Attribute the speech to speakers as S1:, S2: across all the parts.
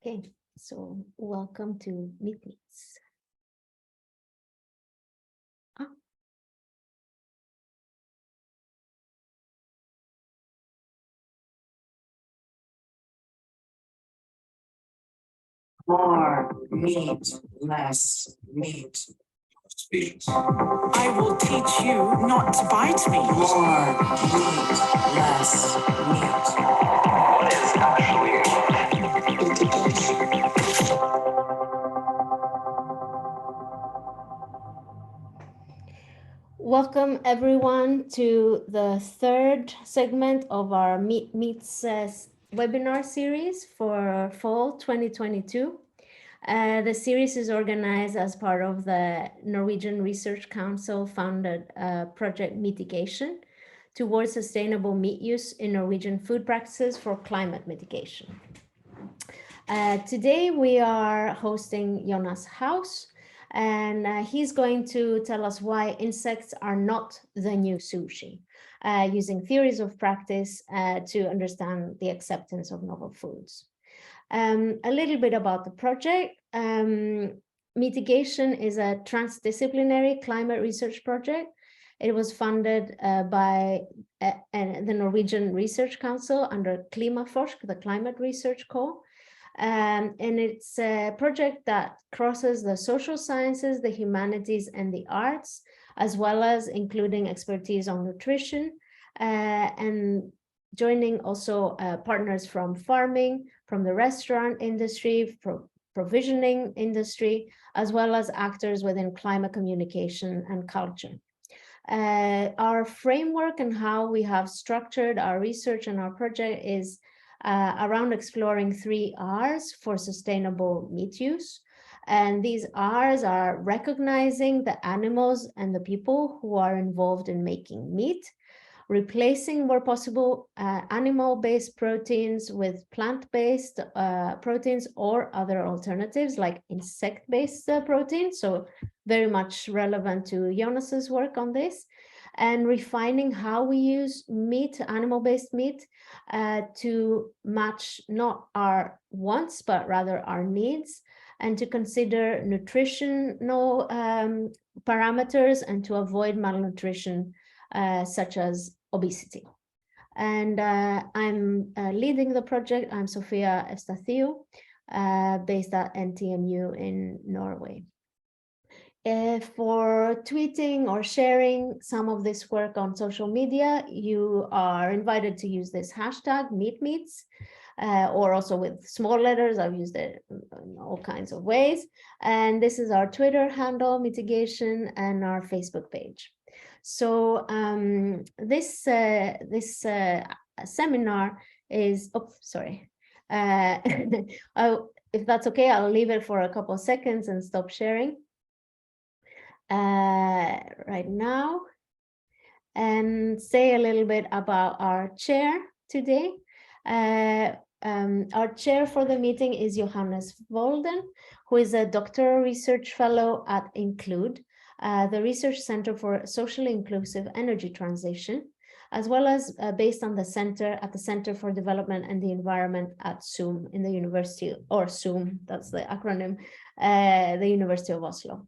S1: Okay, so welcome to Meet Meets.
S2: More meat, less meat. I will teach you not to bite me. More meat, less meat. What is actually integration?
S1: Welcome everyone to the third segment of our Meet Meets webinar series for fall 2022. The series is organized as part of the Norwegian Research Council funded project Mitigation towards sustainable meat use in Norwegian food practices for climate mitigation. Today we are hosting Jonas House, and he's going to tell us why insects are not the new sushi, using theories of practice to understand the acceptance of novel foods. A little bit about the project. Mitigation is a transdisciplinary climate research project. It was funded by the Norwegian Research Council under Klimaforsk, the Climate Research Co. And it's a project that crosses the social sciences, the humanities, and the arts, as well as including expertise on nutrition, and joining also partners from farming, from the restaurant industry, provisioning industry, as well as actors within climate communication and culture. Our framework and how we have structured our research and our project is around exploring 3 R's for sustainable meat use. And these R's are recognizing the animals and the people who are involved in making meat, replacing where possible animal-based proteins with plant-based proteins or other alternatives like insect-based proteins. So very much relevant to Jonas's work on this. And refining how we use meat, animal-based meat, to match not our wants, but rather our needs, and to consider nutritional parameters and to avoid malnutrition, such as obesity. And I'm leading the project. I'm Sofia Estacio, based at NTNU in Norway. For tweeting or sharing some of this work on social media, you are invited to use this hashtag #meetmeets, or also with small letters. I've used it in all kinds of ways. And this is our Twitter handle, Mitigation, and our Facebook page. So this seminar is, sorry. If that's okay, I'll leave it for a couple of seconds and stop sharing. Right now, and say a little bit about our chair today. Our chair for the meeting is Johannes Volden, who is a doctoral research fellow at Include, the Research Center for Socially Inclusive Energy Transition, as well as based on the Center for Development and the Environment at SUM in the University, or SUM, that's the acronym, the University of Oslo.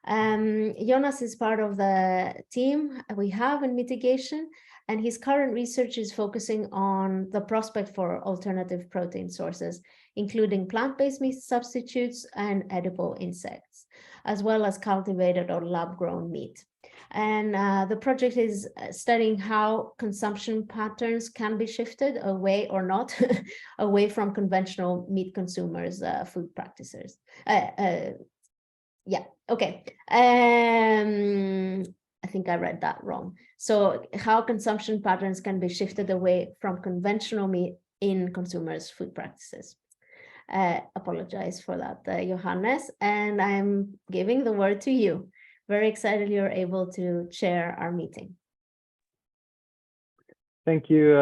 S1: Jonas is part of the team we have in mitigation, and his current research is focusing on the prospect for alternative protein sources, including plant-based meat substitutes and edible insects, as well as cultivated or lab-grown meat. And the project is studying how consumption patterns can be shifted away or not, away from conventional meat consumers' food practices. Yeah, okay. I think I read that wrong. So how consumption patterns can be shifted away from conventional meat in consumers' food practices. Apologize for that, Johannes, and I'm giving the word to you. Very excited you're able to chair our meeting.
S3: Thank you,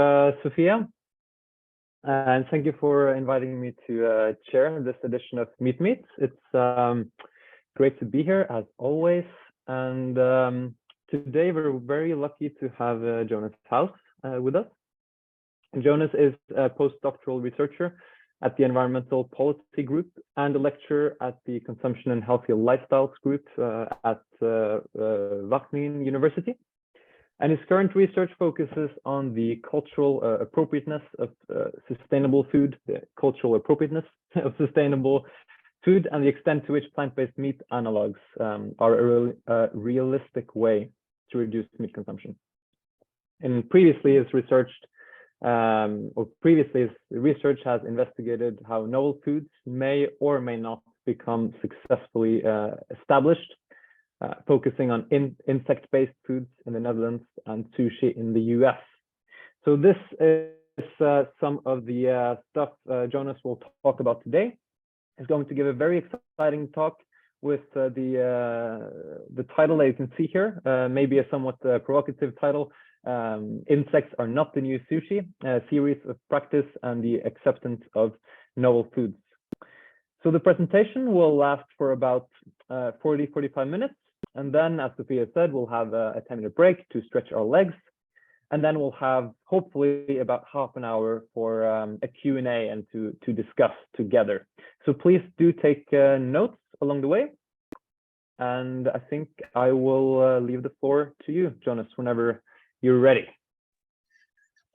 S3: Sofia. And thank you for inviting me to chair this edition of Meet Meets. It's great to be here as always. And today we're very lucky to have Jonas House with us. And Jonas is a postdoctoral researcher at the Environmental Policy Group and a lecturer at the Consumption and Healthy Lifestyles Group at Wageningen University. And his current research focuses on the cultural appropriateness of sustainable food, the cultural appropriateness of sustainable food, and the extent to which plant-based meat analogs are a realistic way to reduce meat consumption. And previously, his research has investigated how novel foods may or may not become successfully established, focusing on insect-based foods in the Netherlands and sushi in the US. So this is some of the stuff Jonas will talk about today. He's going to give a very exciting talk with the title that you can see here, maybe a somewhat provocative title. Insects are not the new sushi, a series of practice and the acceptance of novel foods. So the presentation will last for about 40-45 minutes. And then, as Sophia said, we'll have a 10-minute break to stretch our legs. And then we'll have hopefully about half an hour for a Q&A and to discuss together. So please do take notes along the way. And I think I will leave the floor to you, Jonas, whenever you're ready.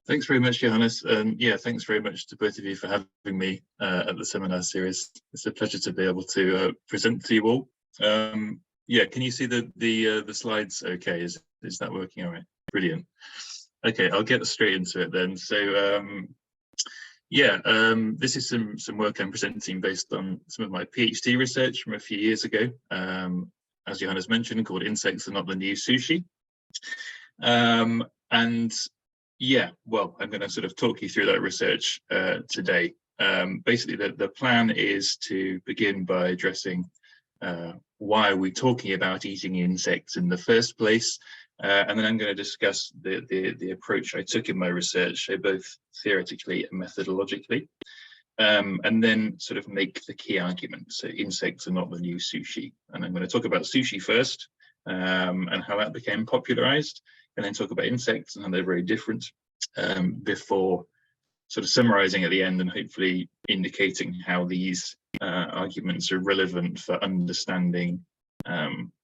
S4: Thanks very much, Johannes. And yeah, thanks very much to both of you for having me at the seminar series. It's a pleasure to be able to present to you all. Yeah, can you see the slides okay? Is that working all right? Brilliant. Okay, I'll get straight into it then. So yeah, this is some work I'm presenting based on some of my PhD research from a few years ago, as Johannes mentioned, called Insects Are Not the New Sushi. And yeah, well, I'm going to sort of talk you through that research today. Basically, the plan is to begin by addressing why are we talking about eating insects in the first place, and then I'm going to discuss the approach I took in my research, so both theoretically and methodologically, and then sort of make the key argument. So insects are not the new sushi, and I'm going to talk about sushi first, and how that became popularized, and then talk about insects and how they're very different, before sort of summarizing at the end and hopefully indicating how these arguments are relevant for understanding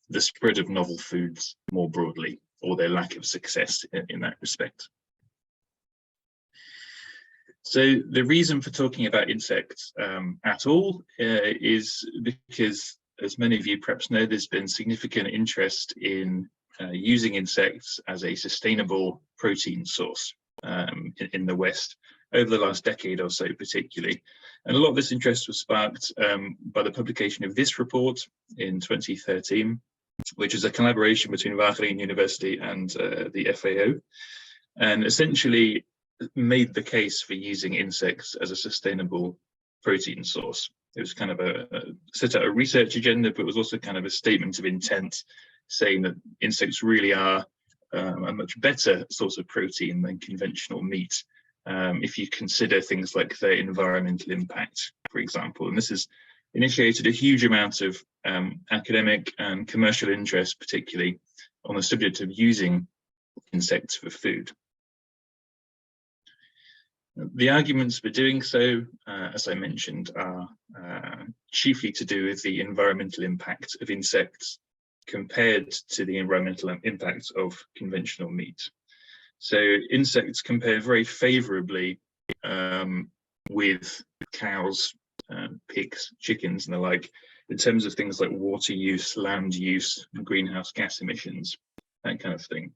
S4: the spread of novel foods more broadly, or their lack of success in that respect. So the reason for talking about insects at all is because, as many of you perhaps know, there's been significant interest in using insects as a sustainable protein source in the West over the last decade or so particularly. And a lot of this interest was sparked by the publication of this report in 2013, which is a collaboration between Wageningen University and the FAO, and essentially made the case for using insects as a sustainable protein source. It was kind of set out a research agenda, but it was also kind of a statement of intent saying that insects really are a much better source of protein than conventional meat, if you consider things like their environmental impact, for example. And this has initiated a huge amount of academic and commercial interest, particularly on the subject of using insects for food. The arguments for doing so, as I mentioned, are chiefly to do with the environmental impact of insects compared to the environmental impact of conventional meat. So insects compare very favorably with cows, pigs, chickens and the like, in terms of things like water use, land use, greenhouse gas emissions, that kind of thing.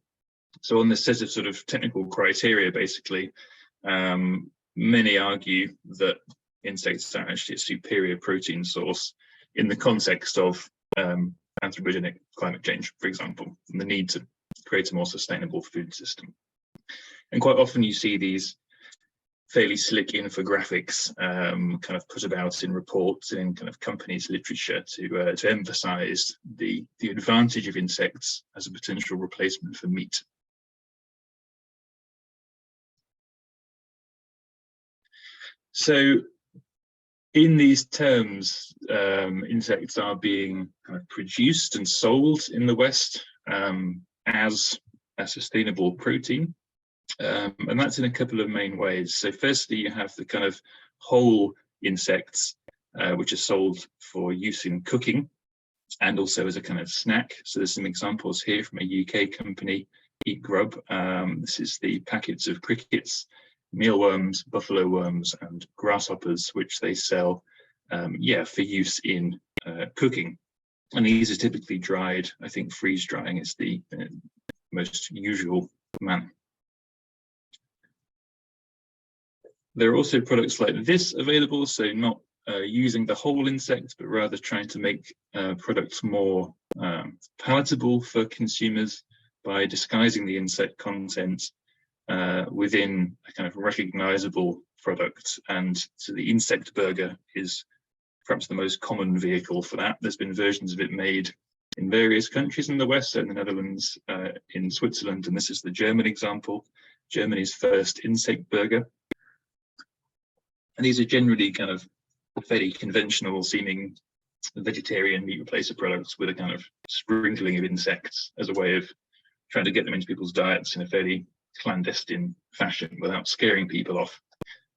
S4: So on this set of sort of technical criteria, basically, many argue that insects are actually a superior protein source in the context of anthropogenic climate change, for example, and the need to create a more sustainable food system. And quite often you see these fairly slick infographics kind of put about in reports and in kind of companies' literature to emphasize the advantage of insects as a potential replacement for meat. So in these terms, insects are being kind of produced and sold in the West as a sustainable protein. And that's in a couple of main ways. So firstly, you have the kind of whole insects, which are sold for use in cooking and also as a kind of snack. So there's some examples here from a UK company, Eat Grub. This is the packets of crickets, mealworms, buffalo worms, and grasshoppers, which they sell, for use in cooking. And these are typically dried. I think freeze drying is the most usual manner. There are also products like this available, so not using the whole insect, but rather trying to make products more palatable for consumers by disguising the insect content within a kind of recognizable product. And so the insect burger is perhaps the most common vehicle for that. There's been versions of it made in various countries in the West, so in the Netherlands, in Switzerland, and this is the German example, Germany's first insect burger. And these are generally kind of fairly conventional seeming vegetarian meat replacer products with a kind of sprinkling of insects as a way of trying to get them into people's diets in a fairly clandestine fashion without scaring people off,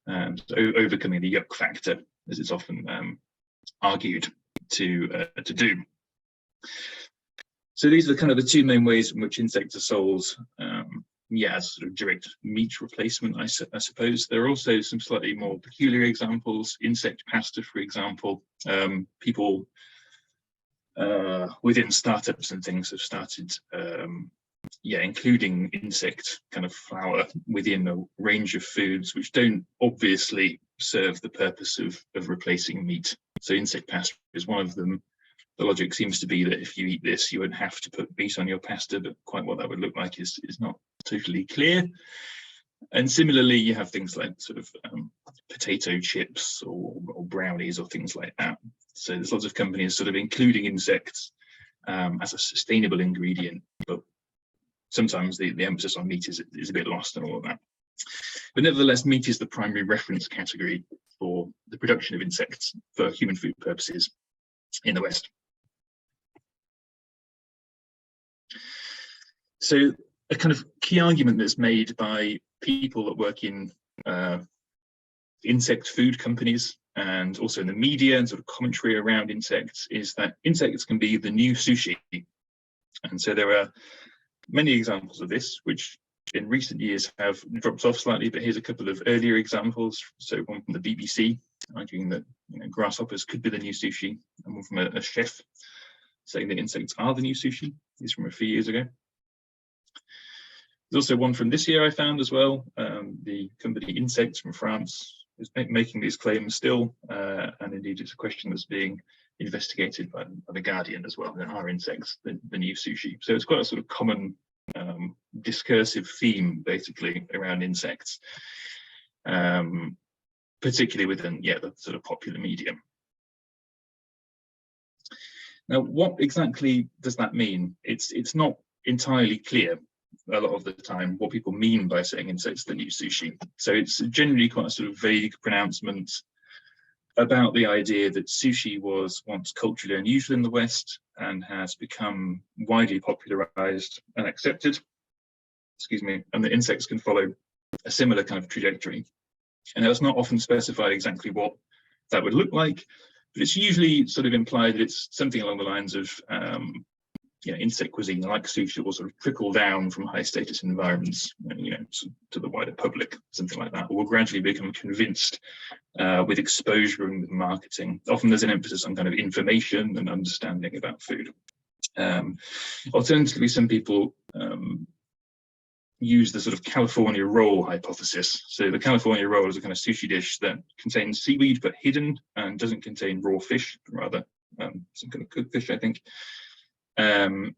S4: so overcoming the yuck factor, as it's often argued to do. So these are kind of the two main ways in which insects are sold, as sort of direct meat replacement, I suppose. There are also some slightly more peculiar examples. Insect pasta, for example. People within startups and things have started including insect kind of flour within a range of foods which don't obviously serve the purpose of replacing meat. So insect pasta is one of them. The logic seems to be that if you eat this, you won't have to put meat on your pasta, but quite what that would look like is not totally clear. And similarly, you have things like sort of potato chips or brownies or things like that. So there's lots of companies sort of including insects as a sustainable ingredient, but sometimes the emphasis on meat is a bit lost and all of that. But nevertheless, meat is the primary reference category for the production of insects for human food purposes in the West. So a kind of key argument that's made by people that work in insect food companies and also in the media and sort of commentary around insects is that insects can be the new sushi. And so there are many examples of this, which in recent years have dropped off slightly, but here's a couple of earlier examples. So one from the BBC, arguing that grasshoppers could be the new sushi, and one from a chef saying that insects are the new sushi. These from a few years ago. There's also one from this year I found as well. The company Insects from France is making these claims still, and indeed it's a question that's being investigated by The Guardian as well. Are insects the new sushi? So it's quite a sort of common discursive theme basically around insects, particularly within the sort of popular media. Now, what exactly does that mean? It's not entirely clear a lot of the time what people mean by saying insects the new sushi. So it's generally quite a sort of vague pronouncement about the idea that sushi was once culturally unusual in the West and has become widely popularized and accepted, and that insects can follow a similar kind of trajectory. And it's not often specified exactly what that would look like, but it's usually sort of implied that it's something along the lines of insect cuisine like sushi will sort of trickle down from high status environments, to the wider public, something like that, or will gradually become convinced with exposure and with marketing. Often there's an emphasis on kind of information and understanding about food. Alternatively, some people use the sort of California roll hypothesis. So the California roll is a kind of sushi dish that contains seaweed but hidden and doesn't contain raw fish, rather some kind of cooked fish, I think. And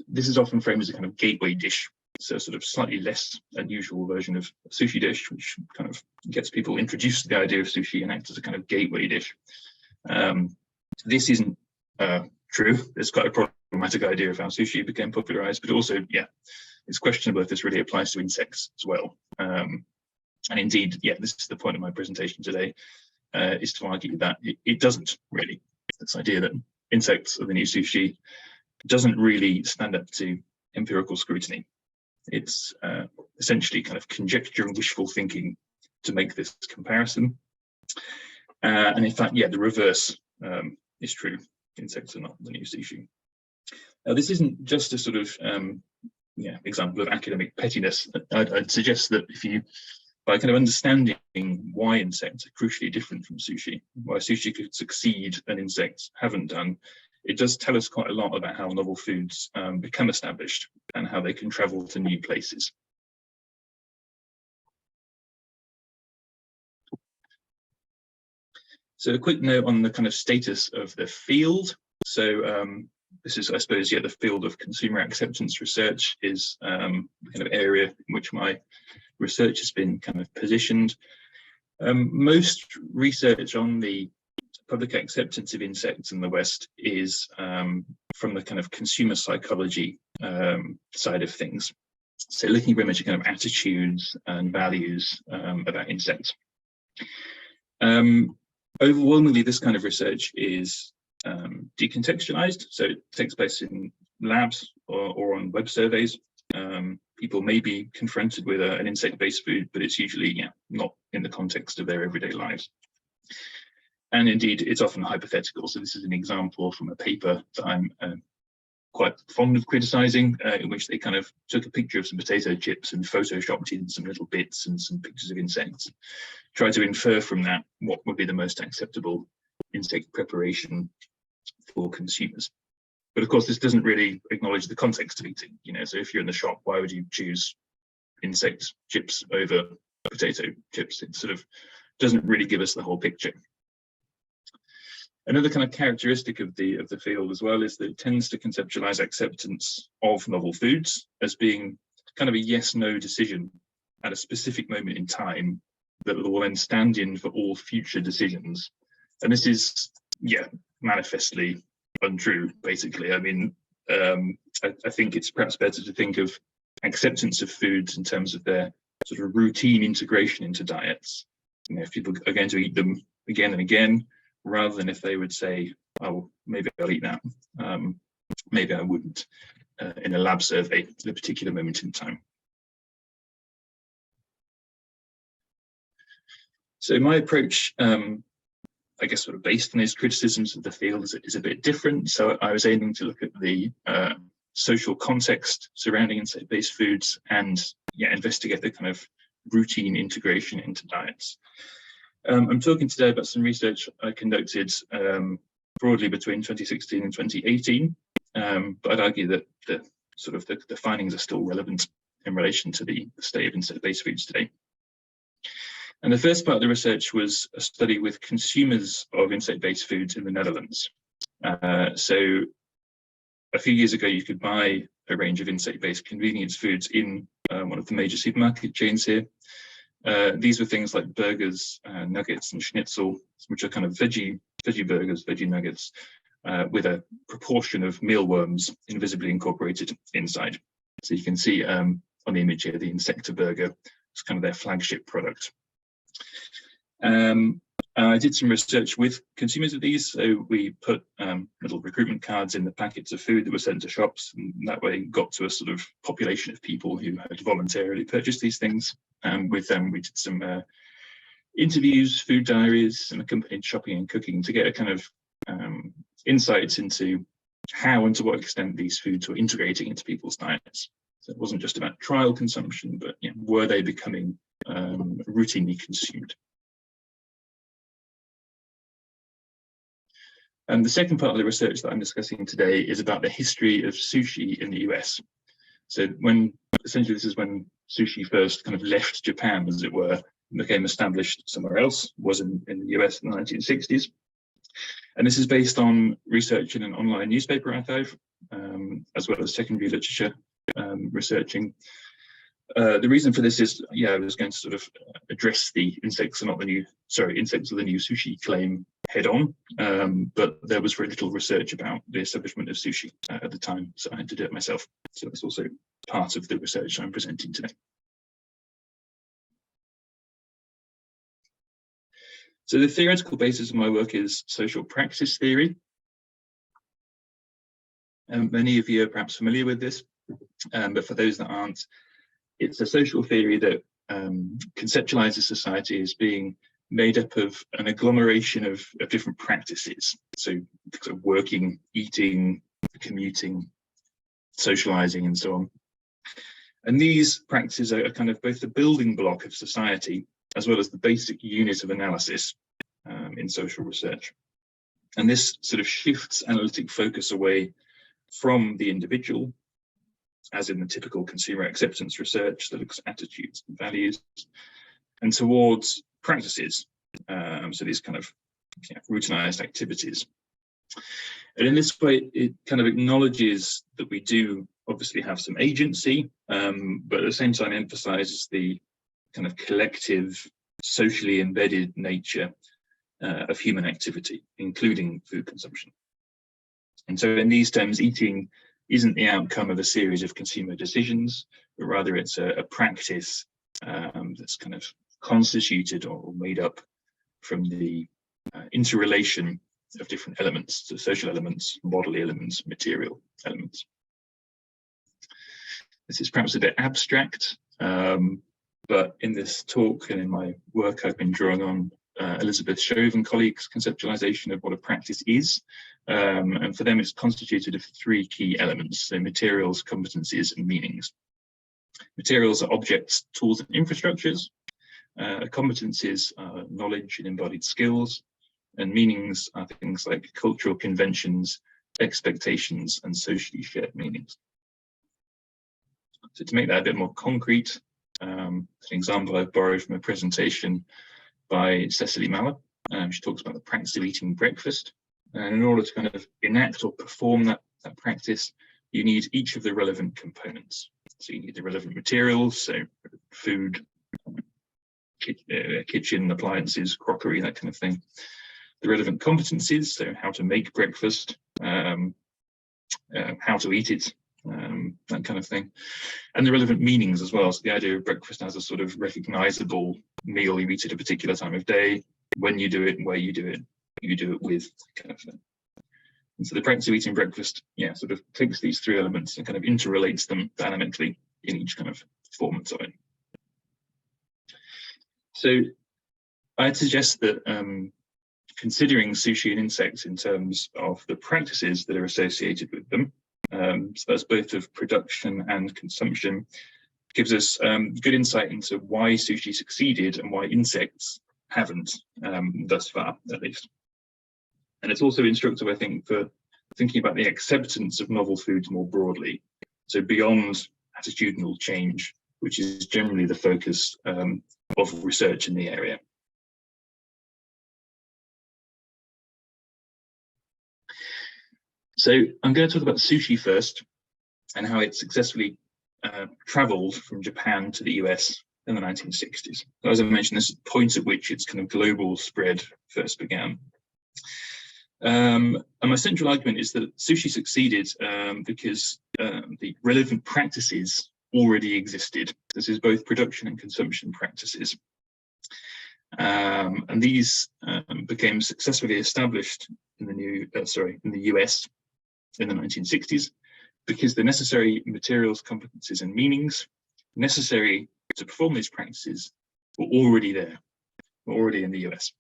S4: this is often framed as a kind of gateway dish, so sort of slightly less unusual version of a sushi dish, which kind of gets people introduced to the idea of sushi and acts as a kind of gateway dish. This isn't true. It's quite a problematic idea of how sushi became popularized, but also, it's questionable if this really applies to insects as well. And indeed, this is the point of my presentation today, is to argue that it doesn't really. This idea that insects are the new sushi doesn't really stand up to empirical scrutiny. It's essentially kind of conjecture and wishful thinking to make this comparison. And in fact, yeah, the reverse is true. Insects are not the new sushi. Now, this isn't just a sort of example of academic pettiness. I'd suggest that by kind of understanding why insects are crucially different from sushi, why sushi could succeed and insects haven't done, it does tell us quite a lot about how novel foods become established and how they can travel to new places. So a quick note on the kind of status of the field. So this is, I suppose, the field of consumer acceptance research is the kind of area in which my research has been kind of positioned. Most research on the public acceptance of insects in the West is from the kind of consumer psychology side of things. So looking very much at kind of attitudes and values about insects. Overwhelmingly, this kind of research is decontextualized, so it takes place in labs or on web surveys. People may be confronted with an insect-based food, but it's usually not in the context of their everyday lives. And indeed, it's often hypothetical. So this is an example from a paper that I'm quite fond of criticizing, in which they kind of took a picture of some potato chips and photoshopped in some little bits and some pictures of insects. Try to infer from that what would be the most acceptable insect preparation for consumers. But of course, this doesn't really acknowledge the context of eating. So if you're in the shop, why would you choose insect chips over potato chips? It sort of doesn't really give us the whole picture. Another kind of characteristic of the field as well is that it tends to conceptualize acceptance of novel foods as being kind of a yes/no decision at a specific moment in time that will then stand in for all future decisions. And this is, manifestly untrue, basically. I mean, I think it's perhaps better to think of acceptance of foods in terms of their sort of routine integration into diets. If people are going to eat them again and again, rather than if they would say, oh, maybe I'll eat that, maybe I wouldn't, in a lab survey at a particular moment in time. So my approach, I guess sort of based on these criticisms of the field is a bit different. So I was aiming to look at the social context surrounding insect-based foods and investigate the kind of routine integration into diets. I'm talking today about some research I conducted broadly between 2016 and 2018, but I'd argue that the findings are still relevant in relation to the state of insect-based foods today. And the first part of the research was a study with consumers of insect-based foods in the Netherlands. So a few years ago, you could buy a range of insect-based convenience foods in one of the major supermarket chains here. These were things like burgers, nuggets, and schnitzel, which are kind of veggie burgers, veggie nuggets, with a proportion of mealworms invisibly incorporated inside. So you can see on the image here, the Insecta burger is kind of their flagship product. I did some research with consumers of these, so we put little recruitment cards in the packets of food that were sent to shops, and that way got to a sort of population of people who had voluntarily purchased these things. With them, we did some interviews, food diaries, and accompanied shopping and cooking to get a kind of insights into how and to what extent these foods were integrating into people's diets. So it wasn't just about trial consumption, but were they becoming routinely consumed? And the second part of the research that I'm discussing today is about the history of sushi in the US. So essentially this is when sushi first kind of left Japan, as it were, and became established somewhere else, was in the US in the 1960s. And this is based on research in an online newspaper archive, as well as secondary literature researching. The reason for this is, I was going to sort of address the insects are the new sushi claim head on, but there was very little research about the establishment of sushi at the time, so I had to do it myself. So that's also part of the research I'm presenting today. So the theoretical basis of my work is social practice theory. Many of you are perhaps familiar with this, but for those that aren't, it's a social theory that conceptualizes society as being made up of an agglomeration of different practices. So working, eating, commuting, socializing, and so on. And these practices are kind of both the building block of society, as well as the basic unit of analysis in social research. And this sort of shifts analytic focus away from the individual, as in the typical consumer acceptance research that looks at attitudes and values, and towards practices, so these kind of routinized activities. And in this way, it kind of acknowledges that we do obviously have some agency, but at the same time emphasizes the kind of collective, socially embedded nature of human activity, including food consumption. And so in these terms, eating isn't the outcome of a series of consumer decisions, but rather it's a practice that's kind of constituted or made up from the interrelation of different elements, so social elements, bodily elements, material elements. This is perhaps a bit abstract, but in this talk and in my work, I've been drawing on Elizabeth Shove and colleagues' conceptualization of what a practice is. And for them, it's constituted of three key elements, so materials, competencies, and meanings. Materials are objects, tools, and infrastructures. Competencies are knowledge and embodied skills. And meanings are things like cultural conventions, expectations, and socially shared meanings. So to make that a bit more concrete, an example I've borrowed from a presentation by Cecily Maller. She talks about the practice of eating breakfast. And in order to kind of enact or perform that practice, you need each of the relevant components. So you need the relevant materials, so food, kitchen appliances, crockery, that kind of thing. The relevant competencies, so how to make breakfast, how to eat it, that kind of thing. And the relevant meanings as well. So the idea of breakfast as a sort of recognizable meal you eat at a particular time of day, when you do it, where you do it, who you do it with, kind of thing. And so the practice of eating breakfast, sort of takes these three elements and kind of interrelates them dynamically in each kind of performance of it. So I'd suggest that considering sushi and insects in terms of the practices that are associated with them, so that's both of production and consumption, gives us good insight into why sushi succeeded and why insects haven't, thus far, at least. And it's also instructive, I think, for thinking about the acceptance of novel foods more broadly. So beyond attitudinal change, which is generally the focus of research in the area. So I'm going to talk about sushi first and how it successfully traveled from Japan to the US in the 1960s. So as I mentioned, this is the point at which its kind of global spread first began. And my central argument is that sushi succeeded because the relevant practices already existed. This is both production and consumption practices. And these became successfully established in the US in the 1960s, because the necessary materials, competencies, and meanings necessary to perform these practices were already there, were already in the US.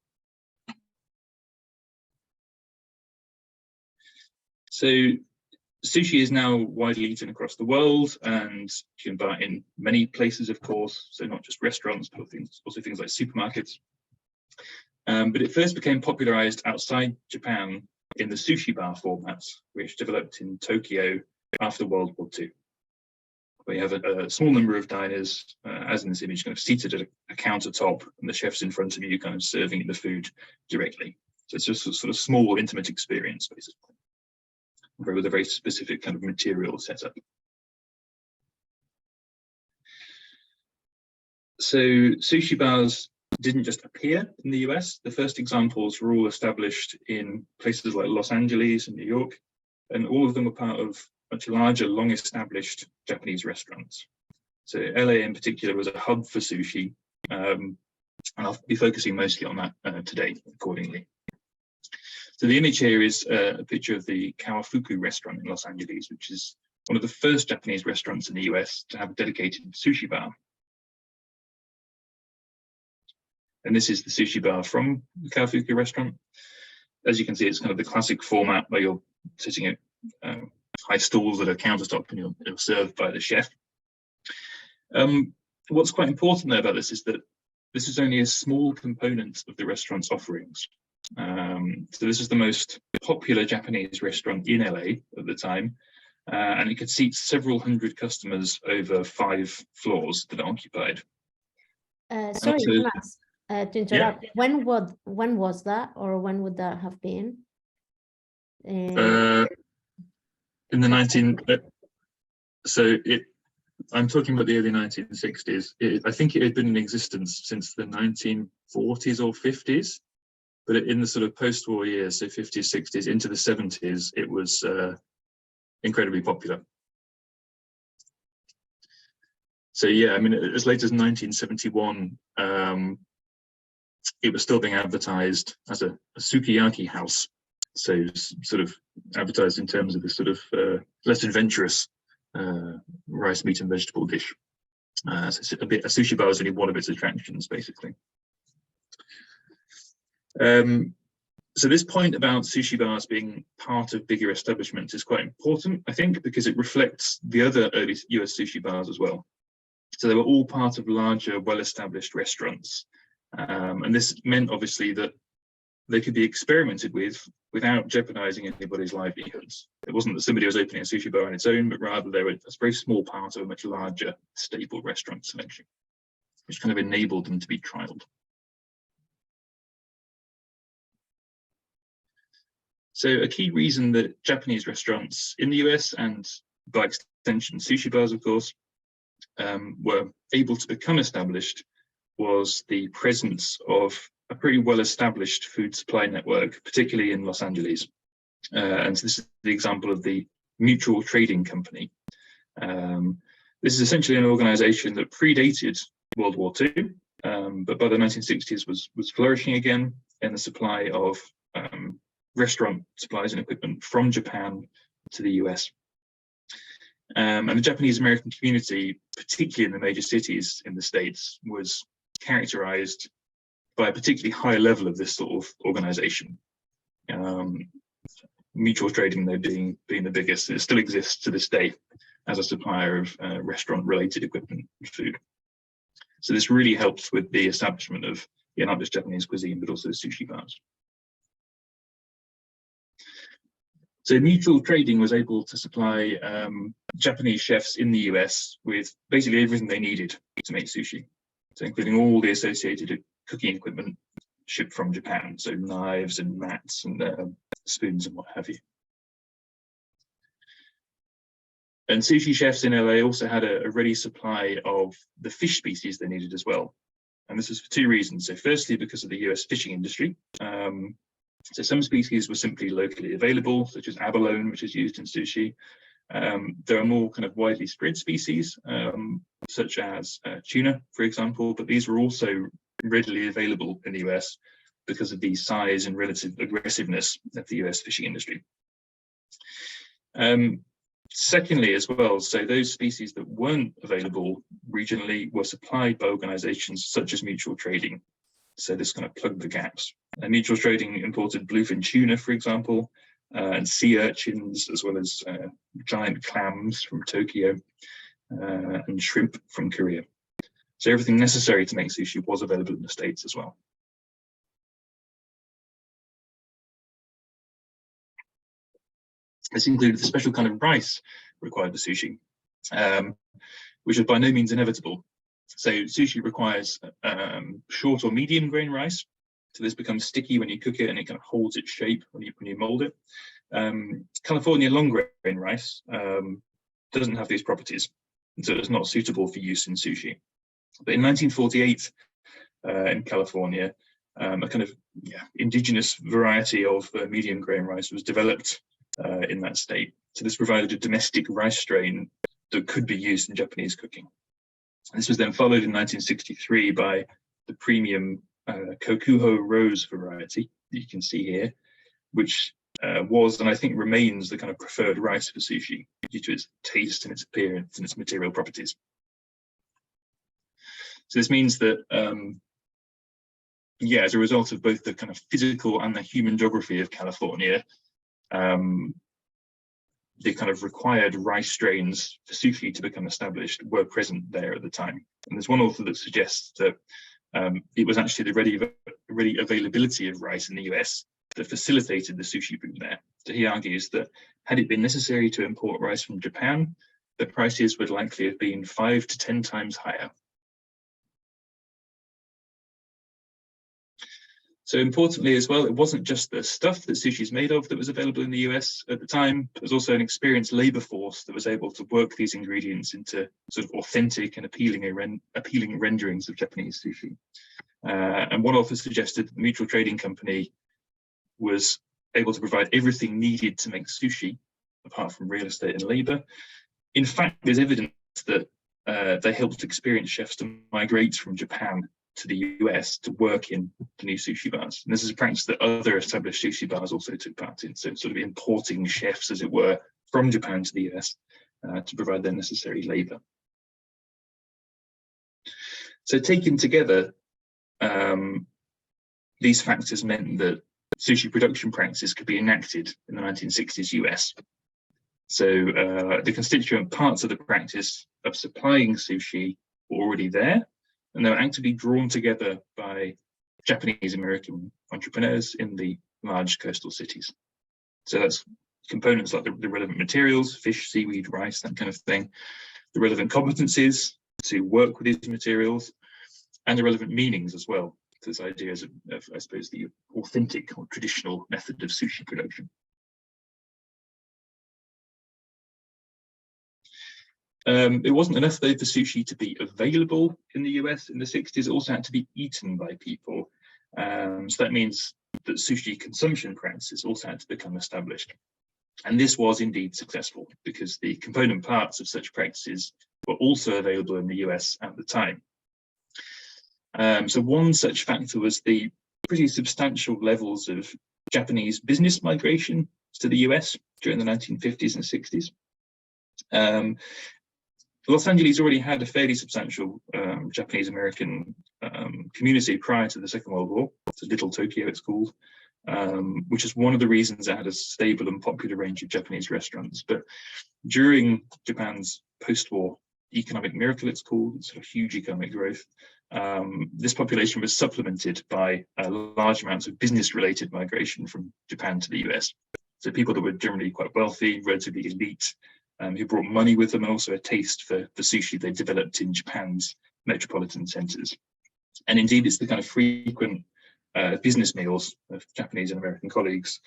S4: So sushi is now widely eaten across the world, and you can buy it in many places, of course, so not just restaurants, but also things like supermarkets. But it first became popularized outside Japan in the sushi bar formats, which developed in Tokyo after World War II. We have a small number of diners, as in this image, kind of seated at a countertop, and the chef's in front of you, kind of serving the food directly. So it's just a sort of small, intimate experience, basically, with a very specific kind of material setup. So sushi bars didn't just appear in the US. The first examples were all established in places like Los Angeles and New York, and all of them were part of much larger, long-established Japanese restaurants. So LA in particular was a hub for sushi, and I'll be focusing mostly on that today, accordingly. So the image here is a picture of the Kawafuku restaurant in Los Angeles, which is one of the first Japanese restaurants in the US to have a dedicated sushi bar. And this is the sushi bar from the Kawafuku restaurant. As you can see, it's kind of the classic format where you're sitting at high stools at a countertop and you're served by the chef. What's quite important though about this is that this is only a small component of the restaurant's offerings. So this is the most popular Japanese restaurant in LA at the time, and it could seat several hundred customers over 5 floors that are occupied.
S1: Sorry,
S4: Also,
S1: Jonas, to interrupt. Yeah. When was that, or when would that have been?
S4: In the 19. I'm talking about the early 1960s. I think it had been in existence since the 1940s or 50s, but in the sort of post-war years, so 50s, 60s, into the 70s, it was incredibly popular. So yeah, I mean, as late as 1971, it was still being advertised as a sukiyaki house. So sort of advertised in terms of a sort of less adventurous rice, meat and vegetable dish. So a sushi bar is only one of its attractions, basically. So this point about sushi bars being part of bigger establishments is quite important, I think, because it reflects the other early US sushi bars as well. So they were all part of larger, well-established restaurants. And this meant, obviously, that they could be experimented with without jeopardizing anybody's livelihoods. It wasn't that somebody was opening a sushi bar on its own, but rather they were a very small part of a much larger stable restaurant selection, which kind of enabled them to be trialed. So a key reason that Japanese restaurants in the US, and by extension sushi bars, of course, were able to become established was the presence of a pretty well-established food supply network, particularly in Los Angeles. And so this is the example of the Mutual Trading Company. This is essentially an organization that predated World War II, but by the 1960s was flourishing again in the supply of restaurant supplies and equipment from Japan to the US. And the Japanese American community, particularly in the major cities in the States, was characterized by a particularly high level of this sort of organization. Mutual Trading, though, being the biggest, it still exists to this day as a supplier of restaurant-related equipment and food. So this really helps with the establishment of not just Japanese cuisine, but also sushi bars. So Mutual Trading was able to supply Japanese chefs in the US with basically everything they needed to make sushi. So including all the associated cooking equipment shipped from Japan, so knives and mats and spoons and what have you. And sushi chefs in LA also had a ready supply of the fish species they needed as well. And this was for 2 reasons. So firstly, because of the US fishing industry. So some species were simply locally available, such as abalone, which is used in sushi. There are more kind of widely spread species, such as tuna, for example, but these were also readily available in the US because of the size and relative aggressiveness of the US fishing industry. Secondly, as well, so those species that weren't available regionally were supplied by organizations such as Mutual Trading. So this kind of plugged the gaps. And Mutual Trading imported bluefin tuna, for example, and sea urchins, as well as giant clams from Tokyo and shrimp from Korea. So everything necessary to make sushi was available in the States as well. This included the special kind of rice required for sushi, which is by no means inevitable. So sushi requires short or medium grain rice. So this becomes sticky when you cook it, and it kind of holds its shape when you mold it. California long grain rice doesn't have these properties, and so it's not suitable for use in sushi. But in 1948, in California, a kind of indigenous variety of medium grain rice was developed in that state. So this provided a domestic rice strain that could be used in Japanese cooking. And this was then followed in 1963 by the premium Kokuho Rose variety that you can see here, which was, and I think remains, the kind of preferred rice for sushi due to its taste and its appearance and its material properties. So this means that yeah, as a result of both the kind of physical and the human geography of California, the kind of required rice strains for sushi to become established were present there at the time. And there's one author that suggests that it was actually the ready availability of rice in the US that facilitated the sushi boom there. So he argues that had it been necessary to import rice from Japan, the prices would likely have been 5 to 10 times higher. So importantly as well, it wasn't just the stuff that sushi is made of that was available in the US at the time. There was also an experienced labor force that was able to work these ingredients into sort of authentic and appealing renderings of Japanese sushi. And one author suggested that the Mutual Trading Company was able to provide everything needed to make sushi, apart from real estate and labor. In fact, there's evidence that they helped experienced chefs to migrate from Japan to the US to work in the new sushi bars. And this is a practice that other established sushi bars also took part in. So sort of importing chefs, as it were, from Japan to the US to provide their necessary labor. So taken together, these factors meant that sushi production practices could be enacted in the 1960s US. So the constituent parts of the practice of supplying sushi were already there, and they were actively drawn together by Japanese American entrepreneurs in the large coastal cities. So that's components like the relevant materials, fish, seaweed, rice, that kind of thing, the relevant competencies to work with these materials, and the relevant meanings as well. So this idea of, I suppose, the authentic or traditional method of sushi production. It wasn't enough though for sushi to be available in the US in the 60s, it also had to be eaten by people. So that means that sushi consumption practices also had to become established. And this was indeed successful because the component parts of such practices were also available in the US at the time. So one such factor was the pretty substantial levels of Japanese business migration to the US during the 1950s and 60s. Los Angeles already had a fairly substantial Japanese-American community prior to the Second World War. So Little Tokyo, it's called, which is one of the reasons it had a stable and popular range of Japanese restaurants. But during Japan's post-war economic miracle, it's called, sort of huge economic growth, this population was supplemented by large amounts of business-related migration from Japan to the US. So people that were generally quite wealthy, relatively elite, who brought money with them and also a taste for the sushi they developed in Japan's metropolitan centers. And indeed, it's the kind of frequent business meals of Japanese and American colleagues,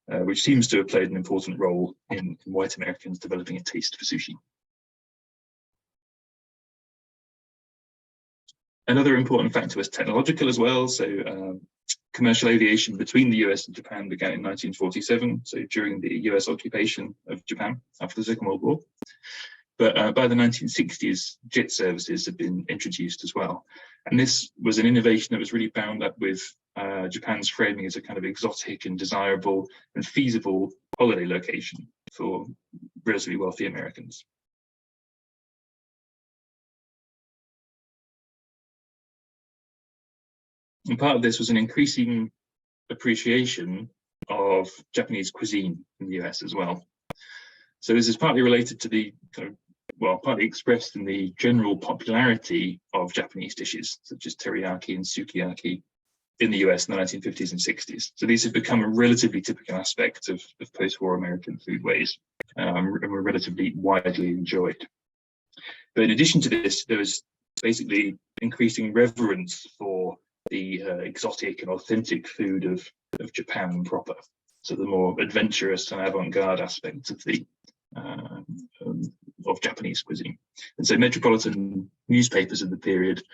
S4: which seems to have played an important role in white Americans developing a taste for sushi. Another important factor was technological as well. So commercial aviation between the US and Japan began in 1947, so during the US occupation of Japan after the Second World War. But by the 1960s, jet services had been introduced as well. And this was an innovation that was really bound up with Japan's framing as a kind of exotic and desirable and feasible holiday location for relatively wealthy Americans. And part of this was an increasing appreciation of Japanese cuisine in the US as well. So this is partly related to the kind of, well, partly expressed in the general popularity of Japanese dishes, such as teriyaki and sukiyaki in the US in the 1950s and 60s. So these have become a relatively typical aspect of post-war American foodways and were relatively widely enjoyed. But in addition to this, there was basically increasing reverence for the exotic and authentic food of Japan proper. So the more adventurous and avant-garde aspects of the of Japanese cuisine. And so metropolitan newspapers of the period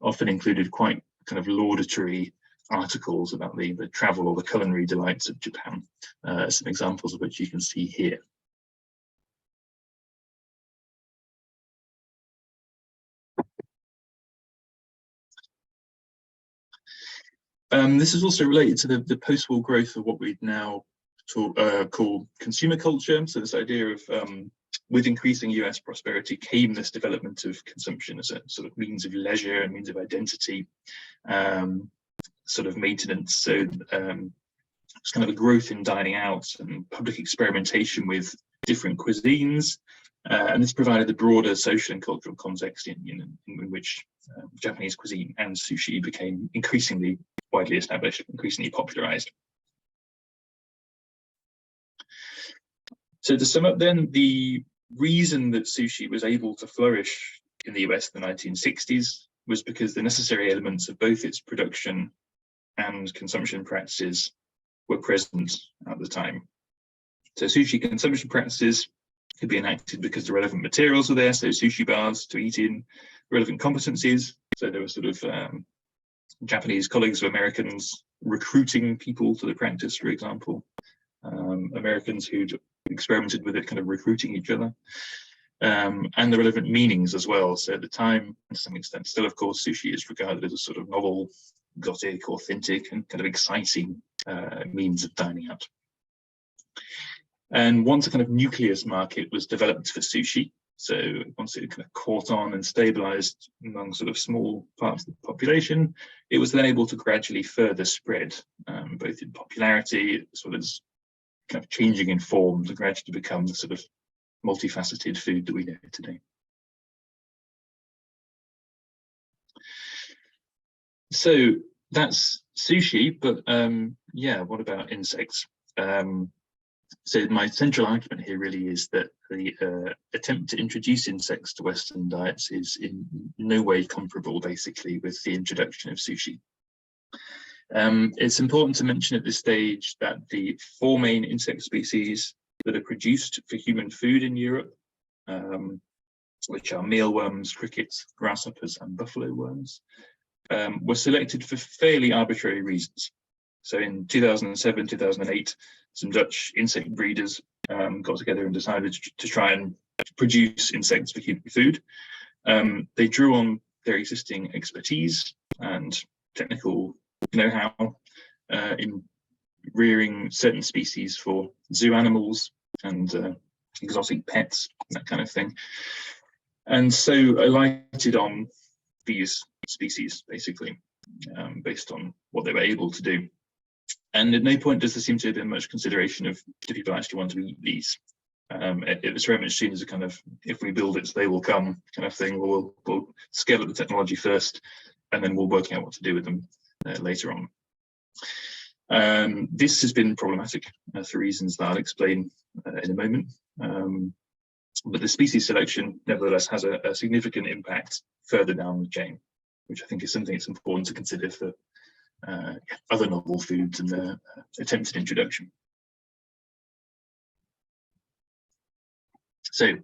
S4: often included quite kind of laudatory articles about the travel or the culinary delights of Japan, some examples of which you can see here. This is also related to the post-war growth of what we'd now call consumer culture. So this idea of with increasing US prosperity came this development of consumption as a sort of means of leisure and means of identity. sort of maintenance. So it's kind of a growth in dining out and public experimentation with different cuisines. And this provided the broader social and cultural context in which Japanese cuisine and sushi became increasingly widely established, increasingly popularized. So to sum up then, the reason that sushi was able to flourish in the US in the 1960s was because the necessary elements of both its production and consumption practices were present at the time. So sushi consumption practices could be enacted because the relevant materials were there, so sushi bars to eat in, relevant competencies. So there were sort of Japanese colleagues of Americans recruiting people to the practice, for example. Americans who'd experimented with it kind of recruiting each other. And the relevant meanings as well. So at the time, to some extent, still, of course, sushi is regarded as a sort of novel, exotic, authentic, and kind of exciting means of dining out. And once a kind of nucleus market was developed for sushi, so once it kind of caught on and stabilized among sort of small parts of the population, it was then able to gradually further spread, both in popularity as well as kind of changing in form to gradually become the sort of multifaceted food that we know today. So that's sushi, but yeah, what about insects? So my central argument here really is that the attempt to introduce insects to Western diets is in no way comparable, basically, with the introduction of sushi. It's important to mention at this stage that the 4 main insect species that are produced for human food in Europe, which are mealworms, crickets, grasshoppers, and buffalo worms, were selected for fairly arbitrary reasons. So in 2007, 2008, some Dutch insect breeders got together and decided to try and produce insects for human food. They drew on their existing expertise and technical know-how in rearing certain species for zoo animals and exotic pets, that kind of thing. And so alighted on these species, basically, based on what they were able to do. And at no point does there seem to have been much consideration of, do people actually want to eat these? It was very much seen as a kind of, if we build it, they will come kind of thing. We'll scale up the technology first, and then we'll work out what to do with them later on. This has been problematic for reasons that I'll explain in a moment. But the species selection, nevertheless, has a significant impact further down the chain, which I think is something that's important to consider for other novel foods and their attempted introduction. So,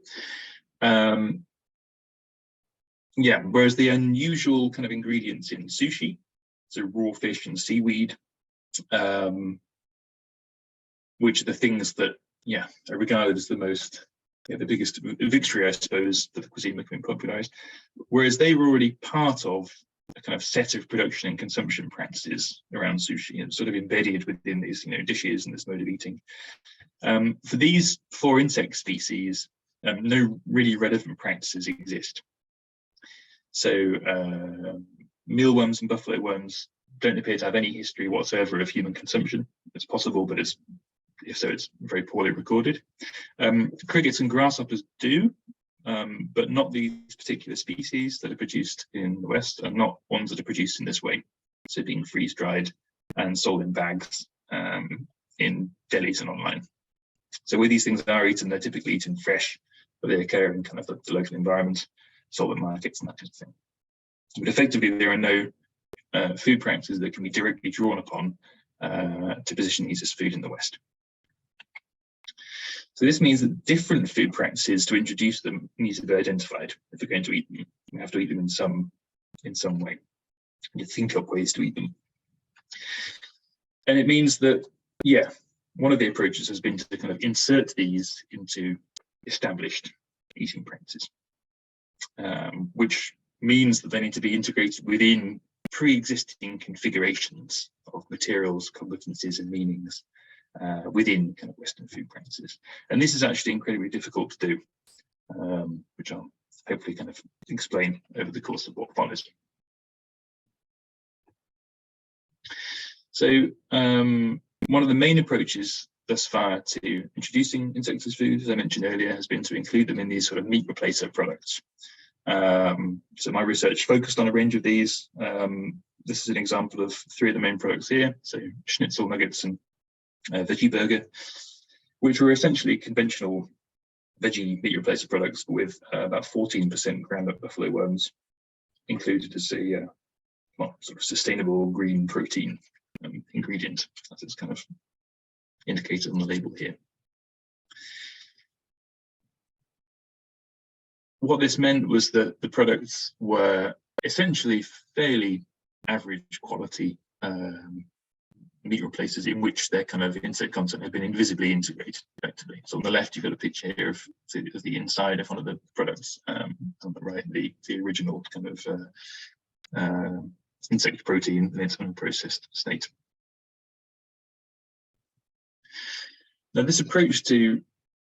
S4: yeah, whereas the unusual kind of ingredients in sushi, so raw fish and seaweed, which are the things that, yeah, are regarded as the most, the biggest victory, I suppose, for the cuisine becoming popularized, whereas they were already part of a kind of set of production and consumption practices around sushi and sort of embedded within these, dishes and this mode of eating. For these 4 insect species, no really relevant practices exist. So mealworms and buffalo worms don't appear to have any history whatsoever of human consumption. It's possible, but if so, it's very poorly recorded. Crickets and grasshoppers do, but not these particular species that are produced in the West, and not ones that are produced in this way, so being freeze-dried and sold in bags in delis and online. So where these things are eaten, they're typically eaten fresh, but they occur in kind of the local environment, sold at markets and that kind of thing. But effectively, there are no food practices that can be directly drawn upon to position these as food in the West. So this means that different food practices to introduce them need to be identified. If we're going to eat them, we have to eat them in some way. You think up ways to eat them. And it means that, yeah, one of the approaches has been to kind of insert these into established eating practices, which means that they need to be integrated within pre-existing configurations of materials, competencies, and meanings within kind of Western food practices. And this is actually incredibly difficult to do, which I'll hopefully kind of explain over the course of what follows. So one of the main approaches thus far to introducing insects as food, as I mentioned earlier, has been to include them in these sort of meat replacer products. So my research focused on a range of these. This is an example of 3 of the main products here. So schnitzel nuggets and veggie burger, which were essentially conventional veggie meat replacer products with about 14% ground up buffalo worms included as a well, sort of sustainable green protein ingredient, as it's kind of indicated on the label here. What this meant was that the products were essentially fairly average quality meat replacers in which their kind of insect content had been invisibly integrated effectively. So on the left, you've got a picture here of the inside of one of the products. On the right, the original kind of insect protein in its unprocessed state. Now, this approach to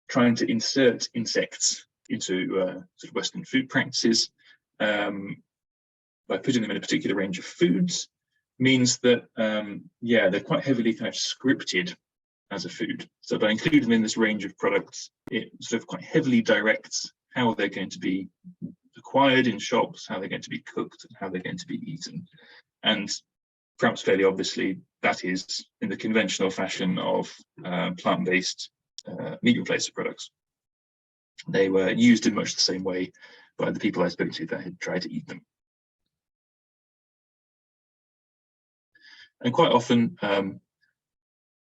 S4: trying to insert insects into sort of Western food practices by putting them in a particular range of foods means that, yeah, they're quite heavily kind of scripted as a food. So by including them in this range of products, it sort of quite heavily directs how they're going to be acquired in shops, how they're going to be cooked, and how they're going to be eaten. And perhaps fairly obviously, that is in the conventional fashion of plant-based meat replacer products. They were used in much the same way by the people I spoke to that had tried to eat them. And quite often,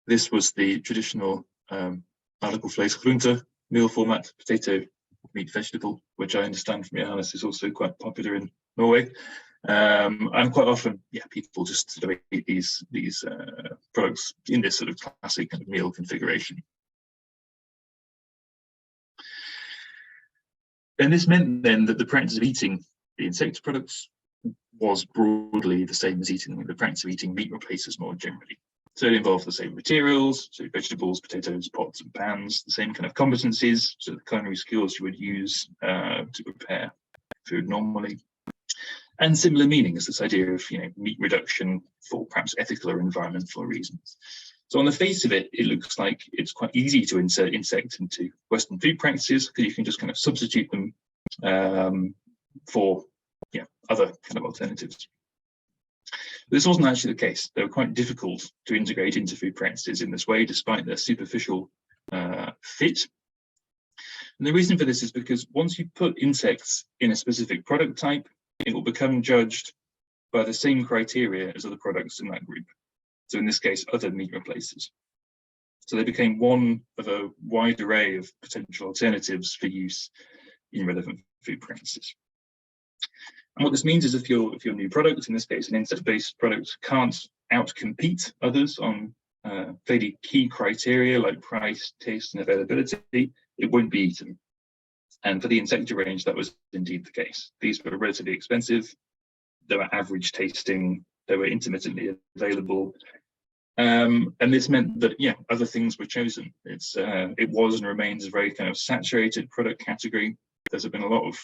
S4: this was the traditional aardappelvleesgroente meal format, potato, meat, vegetable, which I understand from Jonas is also quite popular in Norway. And quite often, yeah, people just sort of eat these products in this sort of classic kind of meal configuration. And this meant then that the practice of eating the insect products was broadly the same as eating the practice of eating meat replacers more generally. So it involved the same materials, so vegetables, potatoes, pots and pans, the same kind of competencies, so the culinary skills you would use to prepare food normally. And similar meanings, this idea of meat reduction for perhaps ethical or environmental reasons. So on the face of it, it looks like it's quite easy to insert insects into Western food practices because you can just kind of substitute them for other kind of alternatives. But this wasn't actually the case. They were quite difficult to integrate into food practices in this way, despite their superficial fit. And the reason for this is because once you put insects in a specific product type, it will become judged by the same criteria as other products in that group. So in this case, other meat replacers. So they became one of a wide array of potential alternatives for use in relevant food practices. And what this means is if your new product, in this case an insect-based product, can't outcompete others on fairly key criteria like price, taste, and availability, it won't be eaten. And for the insecta range, that was indeed the case. These were relatively expensive, they were average tasting, they were intermittently available. And this meant that, other things were chosen. It was and remains a very kind of saturated product category. There's been a lot of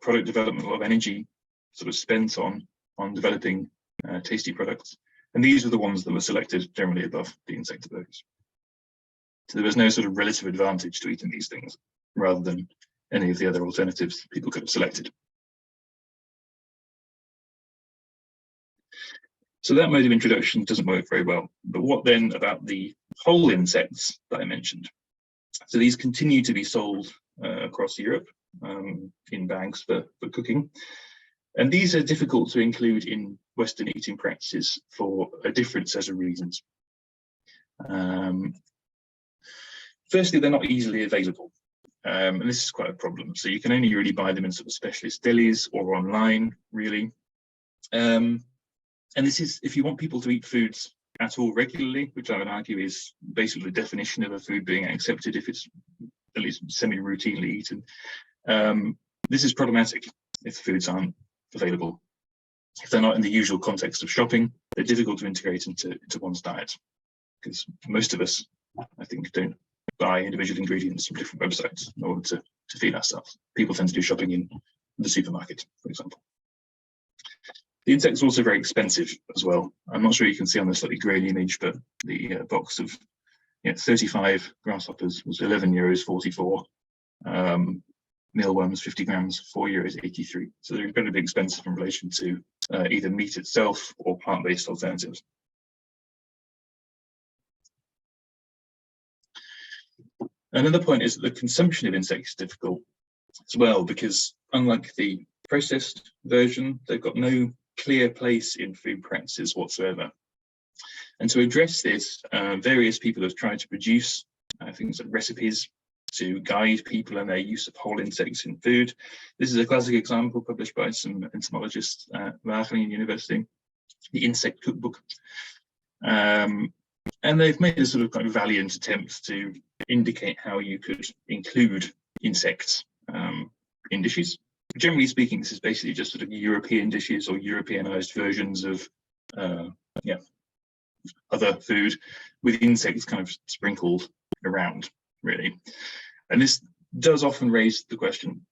S4: product development, a lot of energy sort of spent on developing tasty products. And these were the ones that were selected generally above the insecta burgers. So there was no sort of relative advantage to eating these things rather than any of the other alternatives people could have selected. So that mode of introduction doesn't work very well. But what then about the whole insects that I mentioned? So these continue to be sold across Europe in bags for cooking. And these are difficult to include in Western eating practices for a different set of reasons. Firstly, they're not easily available. And this is quite a problem. So you can only really buy them in sort of specialist delis or online, really. And this is if you want people to eat foods at all regularly, which I would argue is basically the definition of a food being accepted if it's at least semi-routinely eaten. This is problematic if the foods aren't available. If they're not in the usual context of shopping, they're difficult to integrate into one's diet. Because most of us, I think, don't buy individual ingredients from different websites in order to feed ourselves. People tend to do shopping in the supermarket, for example. The insects are also very expensive as well. I'm not sure you can see on the slightly grainy image, but the box of 35 grasshoppers was €11.44. Mealworms, 50 grams, €4.83. So they're incredibly expensive in relation to either meat itself or plant-based alternatives. Another point is that the consumption of insects is difficult as well, because unlike the processed version, they've got no clear place in food practices whatsoever. And to address this, various people have tried to produce things like recipes to guide people in their use of whole insects in food. This is a classic example published by some entomologists at Wageningen University, the Insect Cookbook. And they've made a sort of kind of valiant attempt to indicate how you could include insects in dishes. Generally speaking, this is basically just sort of European dishes or Europeanized versions of other food with insects kind of sprinkled around, really. And this does often raise the question,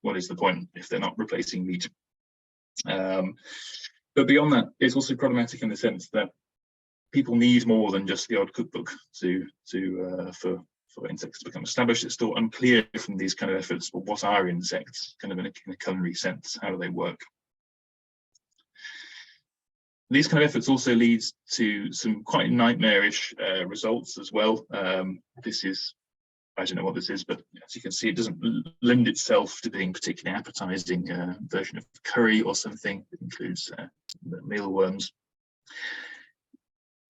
S4: what is the point if they're not replacing meat? But beyond that, it's also problematic in the sense that people need more than just the odd cookbook for insects to become established. It's still unclear from these kind of efforts, but what are insects, kind of in a culinary sense? How do they work? These kind of efforts also lead to some quite nightmarish results as well. This is, I don't know what this is, but as you can see, it doesn't lend itself to being particularly appetizing version of curry or something. It includes mealworms.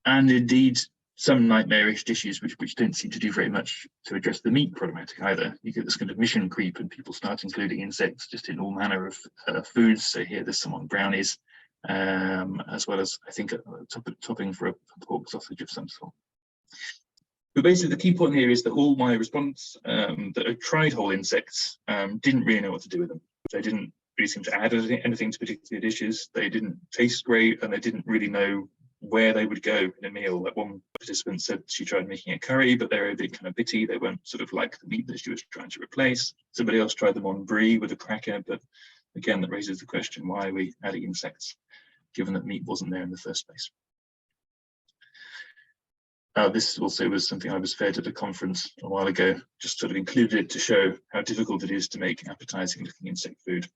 S4: And indeed, some nightmarish dishes which don't seem to do very much to address the meat problematic either. You get this kind of mission creep and people start including insects just in all manner of foods. So here there's some on brownies, as well as, I think, a topping for a pork sausage of some sort. But basically, the key point here is that all my respondents that had tried whole insects didn't really know what to do with them. They didn't really seem to add anything to particular dishes. They didn't taste great, and they didn't really know where they would go in a meal. Like one participant said she tried making a curry, but they were a bit kind of bitty. They weren't sort of like the meat that she was trying to replace. Somebody else tried them on brie with a cracker, but again, that raises the question, why are we adding insects, given that meat wasn't there in the first place? This also was something I was fed at a conference a while ago, just sort of included it to show how difficult it is to make appetizing looking insect food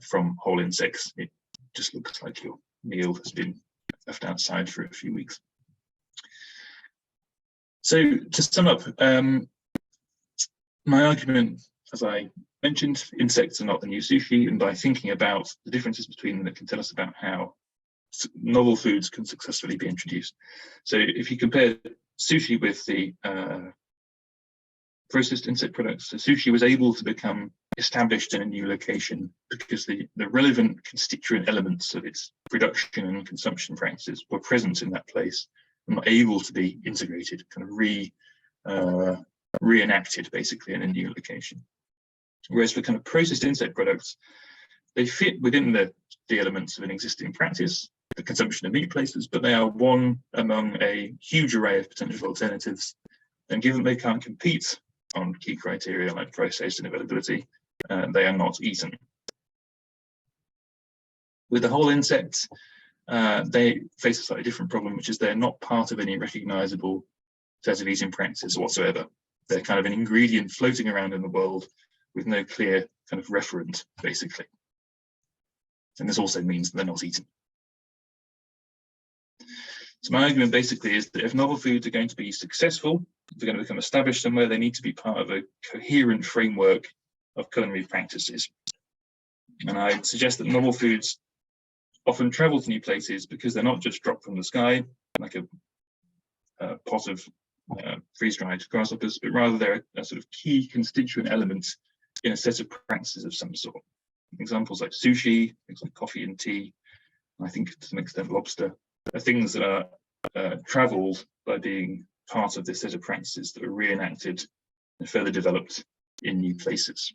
S4: from whole insects. It just looks like your meal has been left outside for a few weeks. So to sum up, my argument, as I mentioned, insects are not the new sushi, and by thinking about the differences between them, it can tell us about how novel foods can successfully be introduced. So if you compare sushi with the processed insect products, so sushi was able to become established in a new location because the relevant constituent elements of its production and consumption practices were present in that place and were able to be integrated, kind of reenacted basically in a new location. Whereas for kind of processed insect products, they fit within the elements of an existing practice, the consumption of meat places, but they are one among a huge array of potential alternatives. And given they can't compete on key criteria like price, taste, and availability, they are not eaten. With the whole insects, they face a slightly different problem, which is they're not part of any recognizable set of eating practices whatsoever. They're kind of an ingredient floating around in the world with no clear kind of referent, basically. And this also means that they're not eaten. So my argument basically is that if novel foods are going to be successful, if they're going to become established somewhere, they need to be part of a coherent framework of culinary practices. And I suggest that novel foods often travel to new places because they're not just dropped from the sky, like a pot of freeze-dried grasshoppers, but rather they're a sort of key constituent element in a set of practices of some sort. Examples like sushi, things like coffee and tea, and I think to some extent lobster, are things that are travelled by being part of this set of practices that are reenacted and further developed in new places.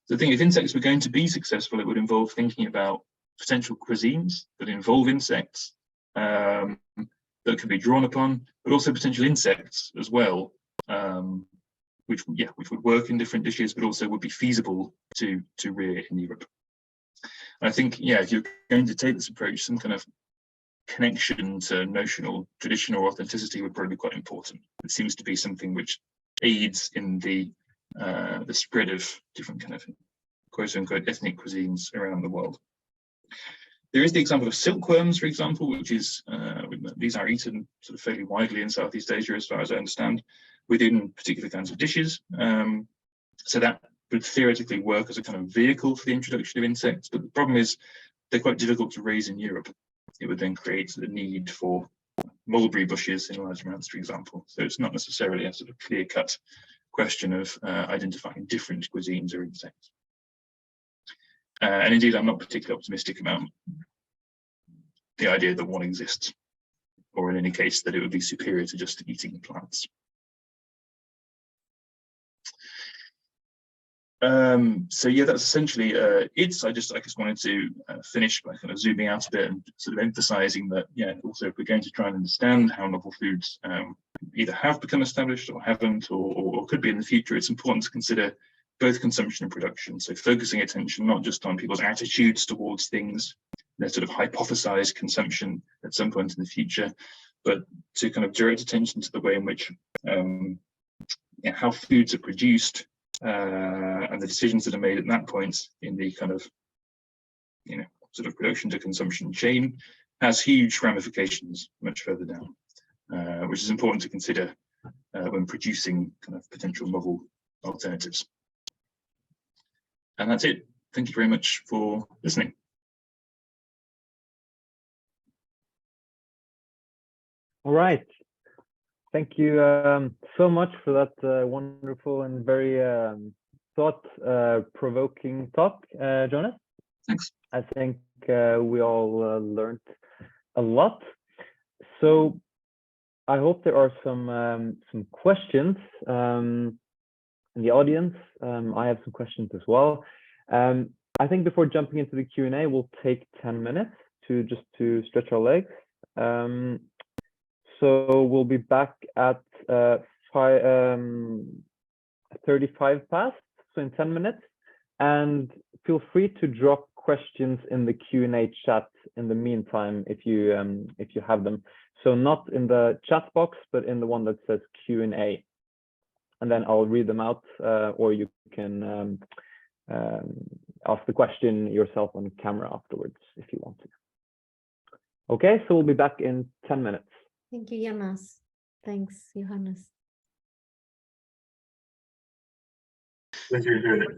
S4: So I think if insects were going to be successful, it would involve thinking about potential cuisines that involve insects that can be drawn upon, but also potential insects as well which would work in different dishes, but also would be feasible to rear in Europe. I think, if you're going to take this approach, some kind of connection to notional tradition or authenticity would probably be quite important. It seems to be something which aids in the spread of different kind of quote unquote ethnic cuisines around the world. There is the example of silkworms, for example, which is these are eaten sort of fairly widely in Southeast Asia, as far as I understand, within particular kinds of dishes. So that would theoretically work as a kind of vehicle for the introduction of insects, but the problem is they're quite difficult to raise in Europe. It would then create the need for mulberry bushes in large amounts, for example. So it's not necessarily a sort of clear-cut question of identifying different cuisines or insects. And indeed, I'm not particularly optimistic about the idea that one exists, or in any case, that it would be superior to just eating plants. So yeah, that's essentially it. I just wanted to finish by kind of zooming out a bit and sort of emphasizing that, also if we're going to try and understand how novel foods either have become established or haven't, or could be in the future, it's important to consider both consumption and production. So focusing attention not just on people's attitudes towards things, their sort of hypothesized consumption at some point in the future, but to kind of direct attention to the way in which how foods are produced, and the decisions that are made at that point in the kind of, sort of production to consumption chain has huge ramifications much further down, which is important to consider when producing kind of potential novel alternatives. And that's it. Thank you very much for listening.
S3: All right. Thank you so much for that wonderful and very thought-provoking talk, Jonas.
S4: Thanks.
S3: I think we all learned a lot. So I hope there are some questions in the audience. I have some questions as well. I think before jumping into the Q&A, we'll take 10 minutes to stretch our legs. So we'll be back at 35 past, so in 10 minutes. And feel free to drop questions in the Q&A chat in the meantime if you have them. So not in the chat box, but in the one that says Q&A. And then I'll read them out, or you can ask the question yourself on camera afterwards if you want to. Okay, so we'll be back in 10 minutes.
S1: Thank you, Jonas. Thanks, Johannes.
S4: Pleasure hearing it.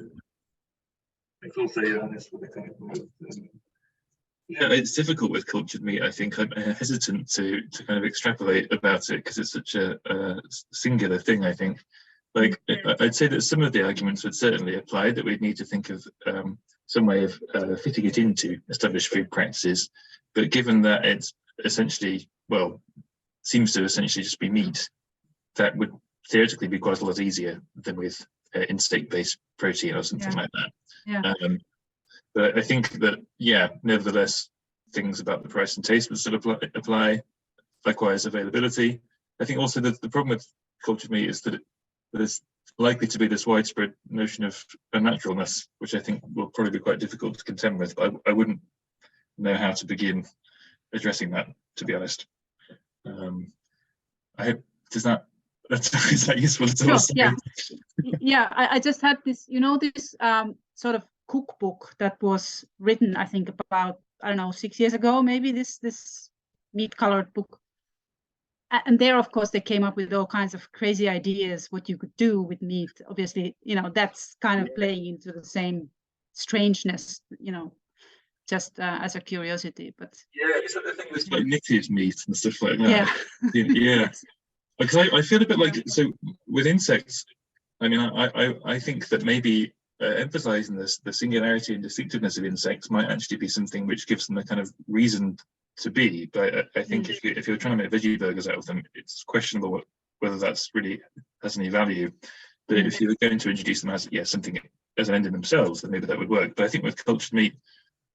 S4: Thanks also, Johannes, for the kind of it's difficult with cultured meat. I think I'm hesitant to kind of extrapolate about it because it's such a singular thing. I think, like, I'd say that some of the arguments would certainly apply, that we'd need to think of some way of fitting it into established food practices. But given that it's essentially, seems to essentially just be meat, that would theoretically be quite a lot easier than with insect-based protein or something like that. Yeah. But I think that, nevertheless, things about the price and taste would still apply. Likewise, availability. I think also that the problem with cultured meat is that there's likely to be this widespread notion of unnaturalness, which I think will probably be quite difficult to contend with. But I wouldn't know how to begin addressing that, to be honest. I hope is that useful at all?
S5: Sure, yeah. I just had this, this sort of cookbook that was written, I think about, 6 years ago, maybe, this meat colored book. And there, of course, they came up with all kinds of crazy ideas what you could do with meat. Obviously, that's kind of playing into the same strangeness, just as a curiosity. But
S4: is that the thing with like knitted meat and stuff like that? Yeah. Because I feel a bit like, so with insects, I think that maybe emphasizing the singularity and distinctiveness of insects might actually be something which gives them a kind of reason to be. But I think if you're trying to make veggie burgers out of them, it's questionable whether that's really has any value. But if you were going to introduce them as something as an end in themselves, then maybe that would work. But I think with cultured meat,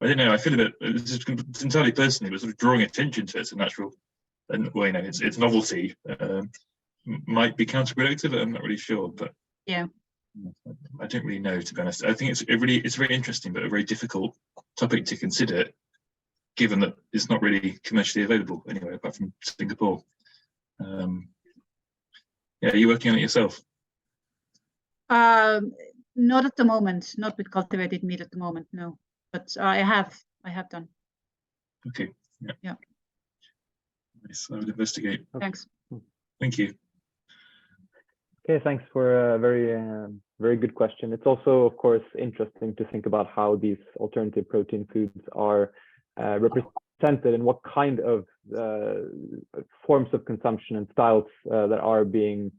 S4: I don't know. I feel a bit. It's entirely personally, but sort of drawing attention to its natural, and its novelty might be counterproductive. I'm not really sure, but
S5: Yeah.
S4: I don't really know, to be honest. I think it's very interesting, but a very difficult topic to consider, given that it's not really commercially available anywhere apart from Singapore. Yeah, are you working on it yourself?
S5: Not at the moment, not with cultivated meat at the moment, no. But I have done.
S4: Okay. Yeah.
S5: Yeah.
S4: Nice. I would investigate.
S5: Thanks.
S4: Thank you.
S3: Okay, thanks for a very good question. It's also, of course, interesting to think about how these alternative protein foods are represented and what kind of forms of consumption and styles that are being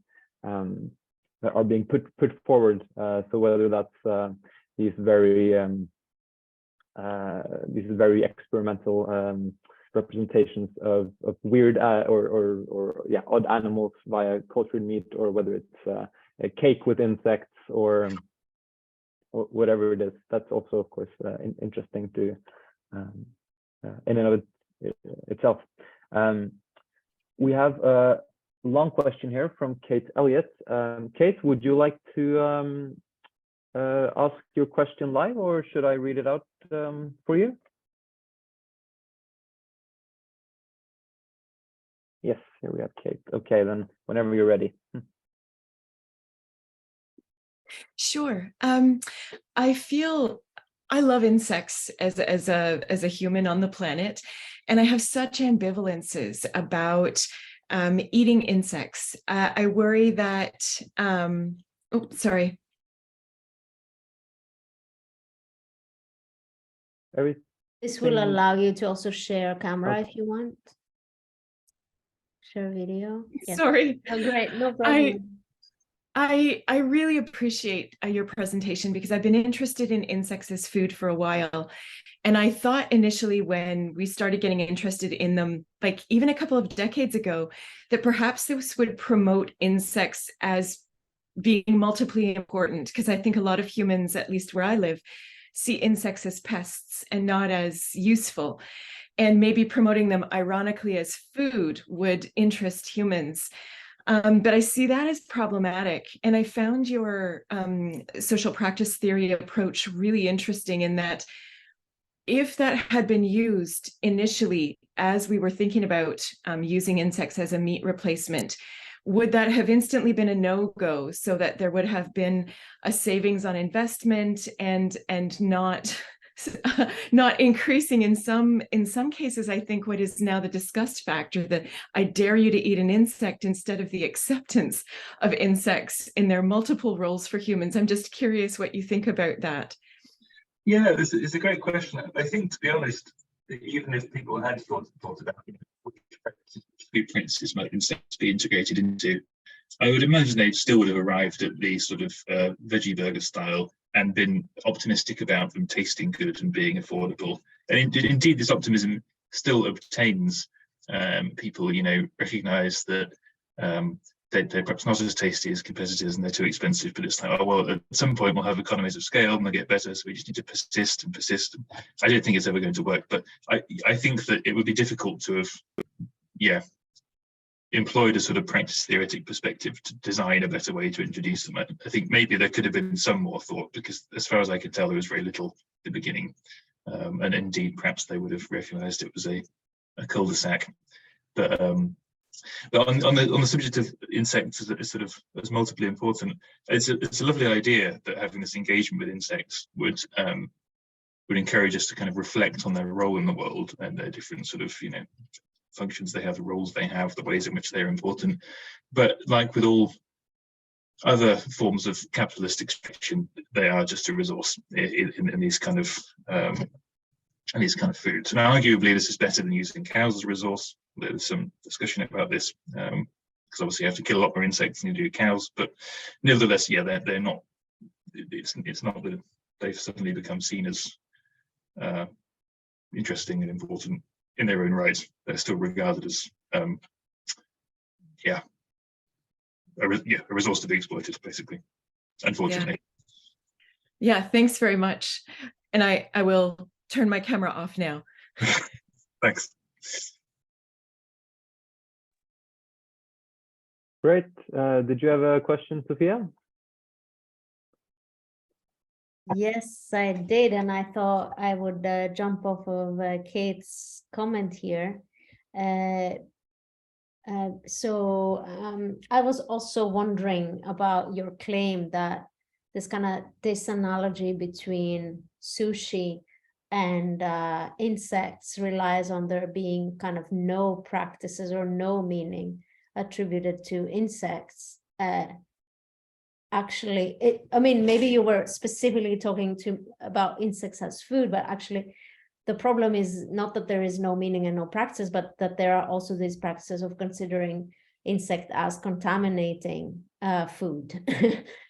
S3: put forward. So whether that's these very experimental representations of weird or odd animals via cultured meat, or whether it's a cake with insects or whatever it is. That's also, of course, interesting to in and of itself. We have a long question here from Kate Elliott. Kate, would you like to ask your question live, or should I read it out for you? Yes, here we have Kate. Okay, then whenever you're ready.
S6: Sure. I feel I love insects as a human on the planet, and I have such ambivalences about eating insects. I worry that. Oh, sorry.
S1: This will allow you to also share a camera if you want. Share video. Yes.
S6: Sorry.
S1: Oh, great, no problem.
S6: I really appreciate your presentation, because I've been interested in insects as food for a while. And I thought initially, when we started getting interested in them, like even a couple of decades ago, that perhaps this would promote insects as being multiply important, because I think a lot of humans, at least where I live, see insects as pests and not as useful. And maybe promoting them ironically as food would interest humans. But I see that as problematic. And I found your social practice theory approach really interesting, in that if that had been used initially as we were thinking about using insects as a meat replacement, would that have instantly been a no-go, so that there would have been a savings on investment and not not increasing in some cases? I think what is now the disgust factor, that I dare you to eat an insect instead of the acceptance of insects in their multiple roles for humans. I'm just curious what you think about that.
S4: Yeah, it's a great question. I think, to be honest, even if people had thought about which food practices might insects be integrated into, I would imagine they still would have arrived at the sort of veggie burger style and been optimistic about them tasting good and being affordable. And indeed, this optimism still obtains people, recognize that they're perhaps not as tasty as competitors and they're too expensive, but it's like, oh, well, at some point we'll have economies of scale and they'll get better, so we just need to persist and persist. I don't think it's ever going to work, but I think that it would be difficult to have, employed a sort of practice theoretic perspective to design a better way to introduce them. I think maybe there could have been some more thought, because as far as I could tell, there was very little at the beginning. And indeed, perhaps they would have recognized it was a cul-de-sac. But on the subject of insects as multiply important, it's a lovely idea that having this engagement with insects would encourage us to kind of reflect on their role in the world and their different sort of functions they have, the roles they have, the ways in which they're important. But like with all other forms of capitalist extraction, they are just a resource in these kind of foods. And arguably, this is better than using cows as a resource. There's some discussion about this, because obviously you have to kill a lot more insects than you do cows. But nevertheless, they're not. It's not that they've suddenly become seen as interesting and important in their own right. They're still regarded as a resource to be exploited, basically, unfortunately.
S6: Yeah, thanks very much. And I will turn my camera off now.
S4: Thanks.
S3: Great. Did you have a question, Sophia?
S1: Yes, I did, and I thought I would jump off of Kate's comment here. I was also wondering about your claim that this analogy between sushi and insects relies on there being kind of no practices or no meaning attributed to insects. Actually, I mean, maybe you were specifically talking about insects as food, but actually the problem is not that there is no meaning and no practice, but that there are also these practices of considering insect as contaminating food,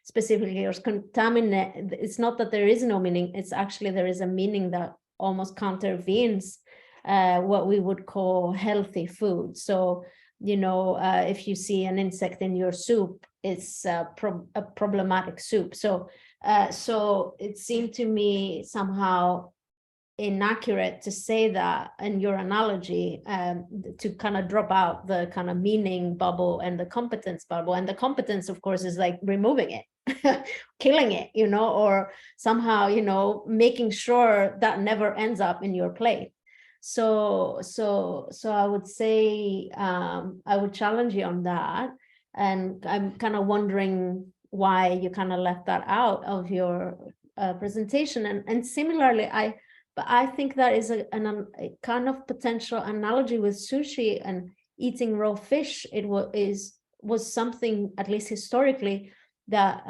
S1: specifically, or contaminate. It's not that there is no meaning, it's actually there is a meaning that almost countervenes what we would call healthy food. So, you know, if you see an insect in your soup, it's a problematic soup. So, so it seemed to me somehow inaccurate to say that in your analogy, to kind of drop out the kind of meaning bubble and the competence bubble. And the competence, of course, is like removing it, killing it, you know, or somehow, you know, making sure that never ends up in your plate. So I would say, I would challenge you on that. And I'm kind of wondering why you kind of left that out of your presentation. And similarly, I think that is a kind of potential analogy with sushi and eating raw fish. It was something, at least historically, that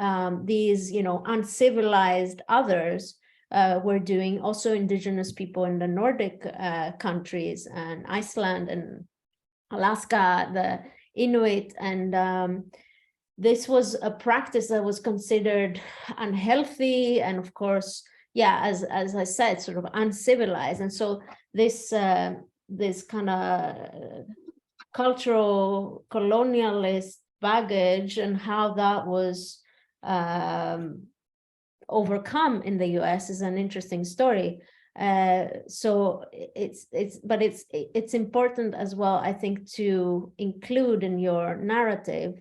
S1: these, you know, uncivilized others were doing. Also, indigenous people in the Nordic countries and Iceland and Alaska, the Inuit, and this was a practice that was considered unhealthy, and of course, yeah, as I said, sort of uncivilized. And so this this kind of cultural colonialist baggage and how that was overcome in the US is an interesting story. So it's important as well, I think, to include in your narrative,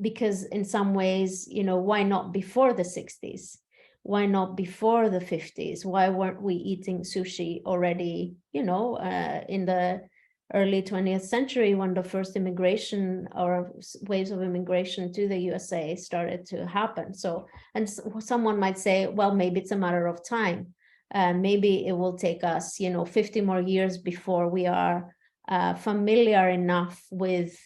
S1: because in some ways, you know, why not before the 60s? Why not before the 50s? Why weren't we eating sushi already, you know, in the early 20th century, when the first immigration or waves of immigration to the USA started to happen? So, and someone might say, well, maybe it's a matter of time. Maybe it will take us, you know, 50 more years before we are familiar enough with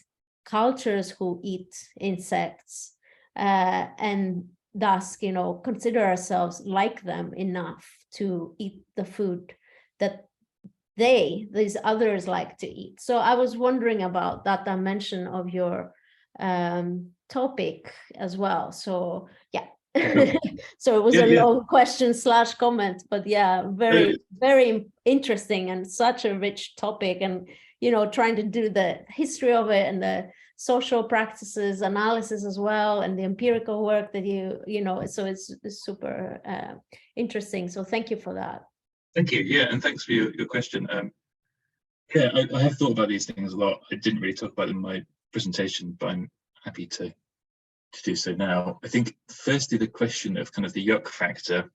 S1: cultures who eat insects, and thus, you know, consider ourselves like them enough to eat the food that these others like to eat. So I was wondering about that dimension of your topic as well. So yeah. So it was a long question / comment, but yeah, very interesting and such a rich topic. And, you know, trying to do the history of it and the social practices analysis as well, and the empirical work that you know, so it's super interesting. So thank you for that.
S4: Thank you. Yeah, and thanks for your question. Yeah, I have thought about these things a lot. I didn't really talk about them in my presentation, but I'm happy to do so now. I think firstly, the question of kind of the yuck factor.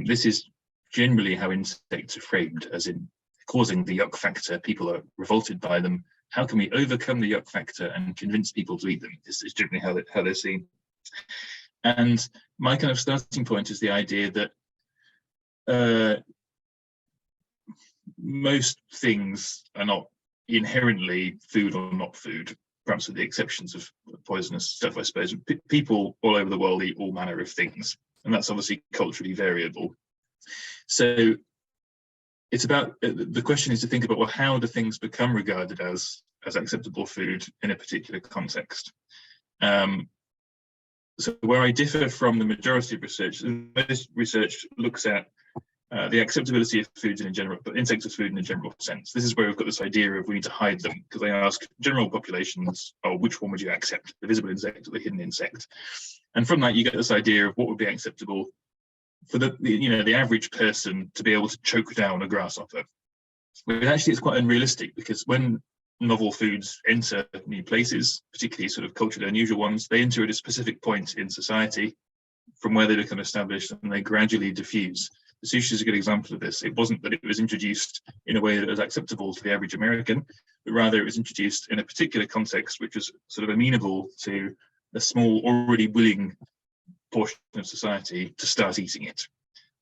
S4: This is generally how insects are framed, as in causing the yuck factor. People are revolted by them. How can we overcome the yuck factor and convince people to eat them? This is generally how they're seen. And my kind of starting point is the idea that most things are not inherently food or not food, perhaps with the exceptions of poisonous stuff, I suppose. People all over the world eat all manner of things, and that's obviously culturally variable. So it's about, the question is to think about, well, how do things become regarded as acceptable food in a particular context? So where I differ from the majority of research, most research looks at the acceptability of foods in general, but insects as food in a general sense. This is where we've got this idea of we need to hide them, because they ask general populations, oh, which one would you accept, the visible insect or the hidden insect? And from that, you get this idea of what would be acceptable for the average person to be able to choke down a grasshopper. But actually, it's quite unrealistic, because when novel foods enter new places, particularly sort of culturally unusual ones, they enter at a specific point in society. from where they become established, and they gradually diffuse. The sushi is a good example of this. It wasn't that it was introduced in a way that was acceptable to the average American, but rather it was introduced in a particular context which was sort of amenable to a small, already willing portion of society to start eating it.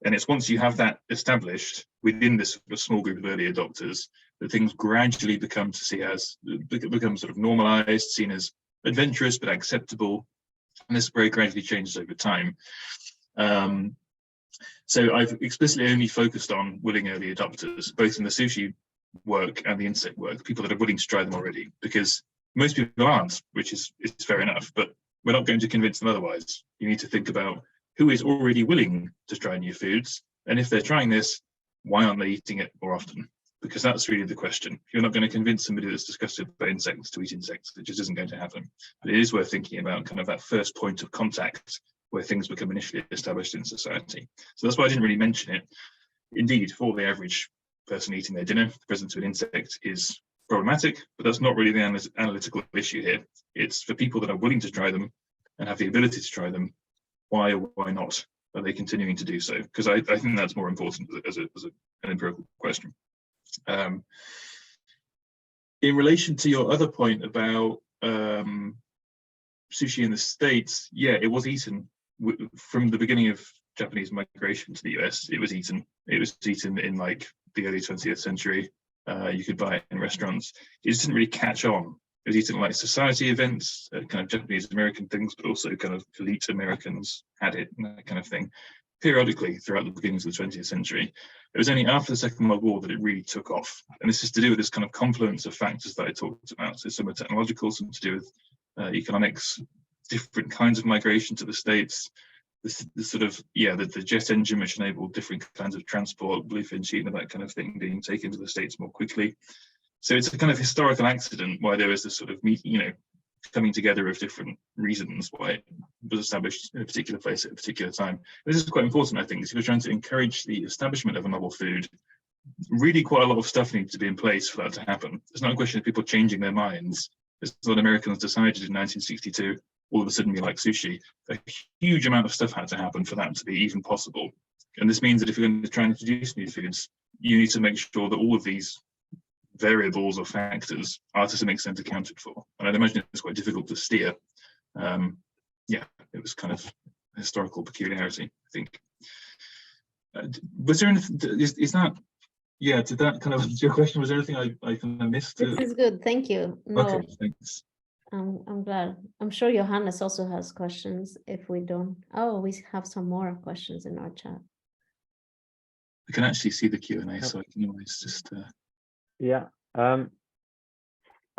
S4: And it's once you have that established within this sort of small group of early adopters that things gradually become sort of normalized, seen as adventurous but acceptable. And this very gradually changes over time. So I've explicitly only focused on willing early adopters, both in the sushi work and the insect work, people that are willing to try them already, because most people aren't, which is fair enough, but we're not going to convince them otherwise. You need to think about who is already willing to try new foods, and if they're trying this, why aren't they eating it more often? Because that's really the question. You're not going to convince somebody that's disgusted by insects to eat insects. It just isn't going to happen. But it is worth thinking about kind of that first point of contact where things become initially established in society. So that's why I didn't really mention it. Indeed, for the average person eating their dinner, the presence of an insect is problematic, but that's not really the analytical issue here. It's for people that are willing to try them and have the ability to try them. Why or why not are they continuing to do so? Because I think that's more important as an empirical question. In relation to your other point about sushi in the States, yeah, it was eaten from the beginning of Japanese migration to the US. It was eaten. It was eaten in like the early 20th century. You could buy it in restaurants. It just didn't really catch on. It was eaten at like society events, kind of Japanese American things, but also kind of elite Americans had it and that kind of thing, periodically throughout the beginnings of the 20th century. It was only after the Second World War that it really took off. And this is to do with this kind of confluence of factors that I talked about. So some are technological, some to do with economics, different kinds of migration to the States, the sort of, the jet engine, which enabled different kinds of transport, bluefin tuna, that kind of thing, being taken to the States more quickly. So it's a kind of historical accident why there was this sort of, coming together of different reasons why it was established in a particular place at a particular time. This is quite important, I think, because if you're trying to encourage the establishment of a novel food, really quite a lot of stuff needs to be in place for that to happen. It's not a question of people changing their minds. It's what Americans decided in 1962, all of a sudden we like sushi. A huge amount of stuff had to happen for that to be even possible. And this means that if you're going to try and introduce new foods, you need to make sure that all of these variables or factors are to some extent accounted for. And I'd imagine it's quite difficult to steer. It was kind of a historical peculiarity, I think. Was there anything, is that, did that kind of answer your question? Was there anything I kind of missed?
S1: This is good, thank you. No,
S4: okay, thanks.
S1: I'm glad. I'm sure Johannes also has questions if we don't. Oh, we have some more questions in our chat.
S4: I can actually see the Q&A, so I can always just...
S3: I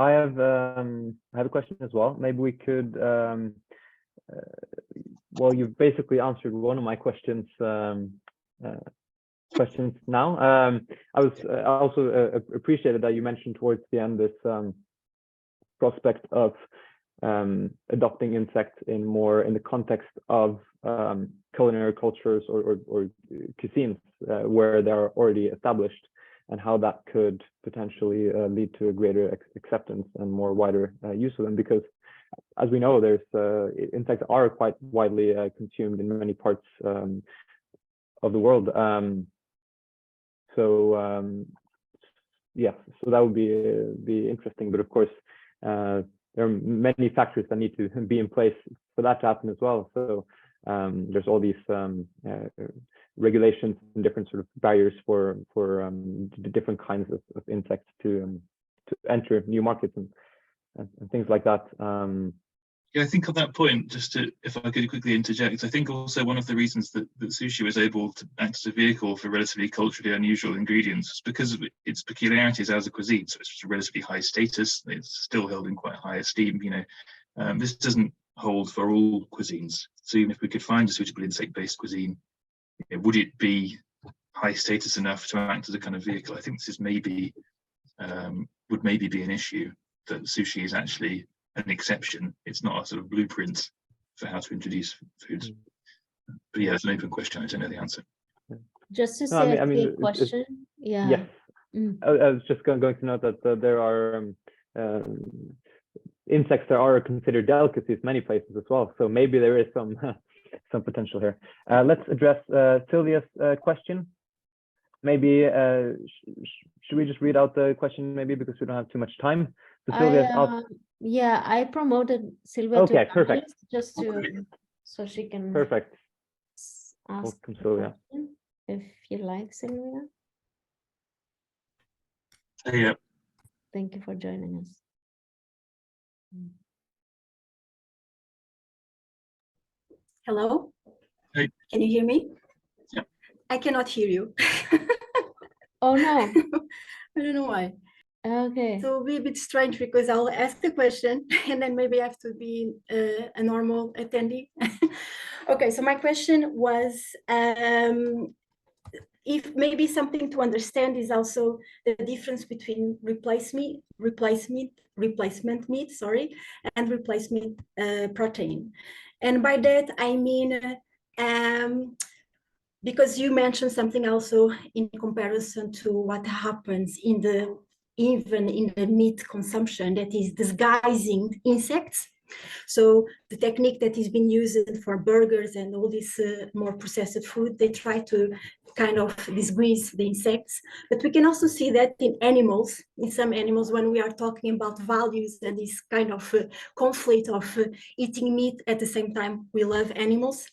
S3: have a question as well. Maybe we could, well, you've basically answered one of my questions now. I also appreciated that you mentioned towards the end this prospect of adopting insects in the context of culinary cultures or cuisines where they're already established, and how that could potentially lead to a greater acceptance and more wider use of them. Because as we know, there's insects are quite widely consumed in many parts of the world. So that would be interesting. But of course, there are many factors that need to be in place for that to happen as well. So there's all these regulations and different sort of barriers for the different kinds of insects to enter new markets and things like that.
S4: I think on that point, if I could quickly interject, I think also one of the reasons that sushi was able to act as a vehicle for relatively culturally unusual ingredients is because of its peculiarities as a cuisine. So it's a relatively high status. It's still held in quite high esteem. This doesn't hold for all cuisines. So even if we could find a suitable insect-based cuisine, would it be high status enough to act as a kind of vehicle? I think this is would maybe be an issue, that sushi is actually an exception. It's not a sort of blueprint for how to introduce foods. But it's an open question. I don't know the answer.
S1: Just to say a question.
S3: Yes. I was just going to note that there are insects that are considered delicacies many places as well. So maybe there is some potential here. Let's address Sylvia's question. Maybe should we just read out the question maybe, because we don't have too much time? So Sylvia's
S1: yeah, I promoted Sylvia
S3: okay,
S1: to
S3: perfect.
S1: just to so she can
S3: Perfect.
S1: ask
S3: Welcome, Sylvia.
S1: question, if you like, Sylvia.
S4: Yeah.
S1: Thank you for joining us.
S7: Hello?
S4: Hey.
S7: Can you hear me?
S4: Yeah.
S7: I cannot hear you.
S1: Oh no.
S7: I don't know why.
S1: Okay.
S7: So it'll be a bit strange because I'll ask the question and then maybe I have to be a normal attendee. Okay, so my question was, if maybe something to understand is also the difference between replacement meat, sorry, and replacement protein. And by that, I mean, because you mentioned something also in comparison to what happens even in the meat consumption, that is disguising insects. So the technique that is being used for burgers and all this more processed food, they try to kind of disguise the insects. But we can also see that in animals, in some animals, when we are talking about values and this kind of conflict of eating meat at the same time we love animals.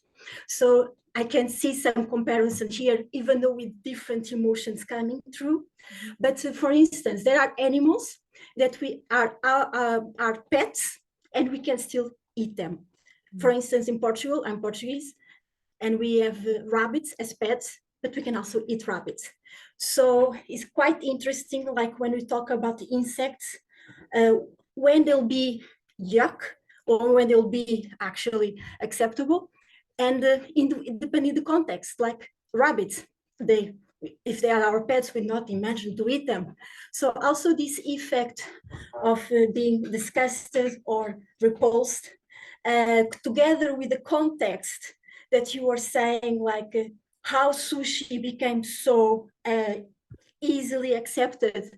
S7: So I can see some comparison here, even though with different emotions coming through. But for instance, there are animals that we are pets, and we can still eat them. For instance, in Portugal, I'm Portuguese, and we have rabbits as pets, but we can also eat rabbits. So it's quite interesting, like when we talk about the insects, when they'll be yuck or when they'll be actually acceptable. And depending on the context, like rabbits, if they are our pets, we not imagine to eat them. So also this effect of being disgusted or repulsed, together with the context that you were saying, like how sushi became so easily accepted.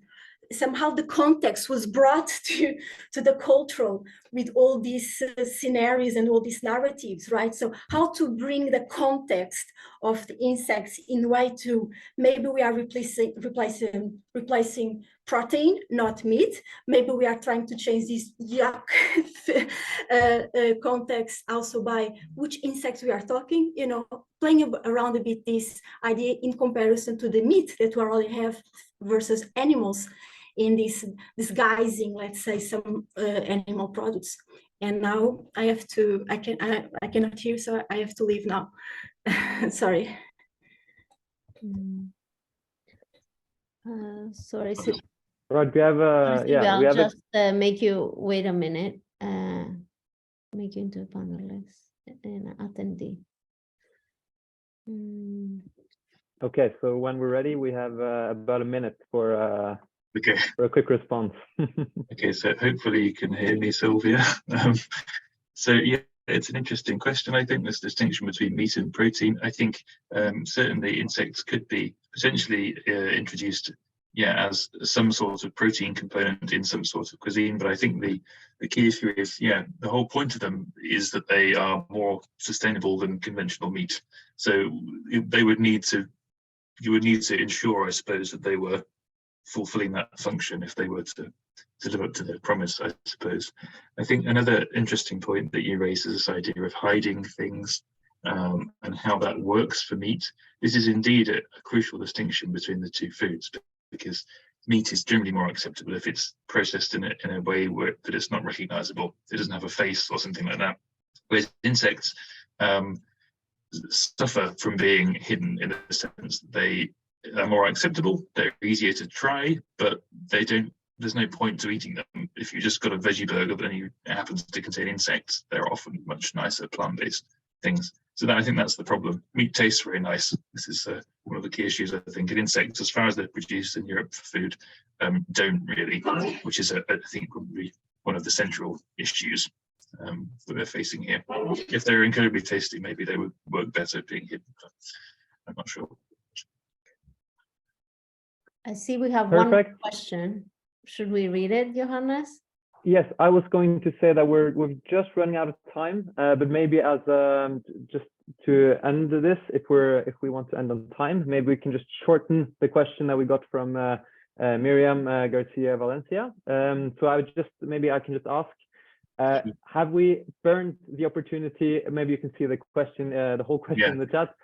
S7: Somehow the context was brought to the cultural with all these scenarios and all these narratives, right? So how to bring the context of the insects in a way to, maybe we are replacing protein, not meat. Maybe we are trying to change this yuck context also by which insects we are talking, you know, playing around a bit this idea in comparison to the meat that we already have versus animals in this disguising, let's say, some animal products. And now I have to, I cannot hear, so I have to leave now. Sorry.
S1: Sorry,
S3: Right, we have
S1: I'll just make you wait a minute. Make you into a panelist and attendee.
S3: Okay, so when we're ready, we have about a minute for a quick response.
S4: Okay, so hopefully you can hear me, Sylvia. So yeah, it's an interesting question. I think this distinction between meat and protein, I think certainly insects could be potentially introduced, as some sort of protein component in some sort of cuisine. But I think the key issue is, the whole point of them is that they are more sustainable than conventional meat. So they would need to, you would need to ensure, I suppose, that they were fulfilling that function if they were to live up to their promise, I suppose. I think another interesting point that you raised is this idea of hiding things and how that works for meat. This is indeed a crucial distinction between the two foods, because meat is generally more acceptable if it's processed in a way that it's not recognizable. It doesn't have a face or something like that. Whereas insects suffer from being hidden, in the sense that they are more acceptable, they're easier to try, but there's no point to eating them. If you just got a veggie burger but then it happens to contain insects, they're often much nicer plant-based things. So I think that's the problem. Meat tastes very nice. This is one of the key issues, I think. And insects, as far as they're produced in Europe for food, don't really, which is, I think, probably one of the central issues that we're facing here. If they're incredibly tasty, maybe they would work better being hidden, but I'm not sure.
S1: I see we have
S3: Perfect.
S1: one question. Should we read it, Johannes?
S3: Yes, I was going to say that we're just running out of time, but maybe as just to end this, if we want to end on time, maybe we can just shorten the question that we got from Miriam Garcia Valencia. So I would just maybe I can just ask, have we burned the opportunity? Maybe you can see the question, the whole question in the chat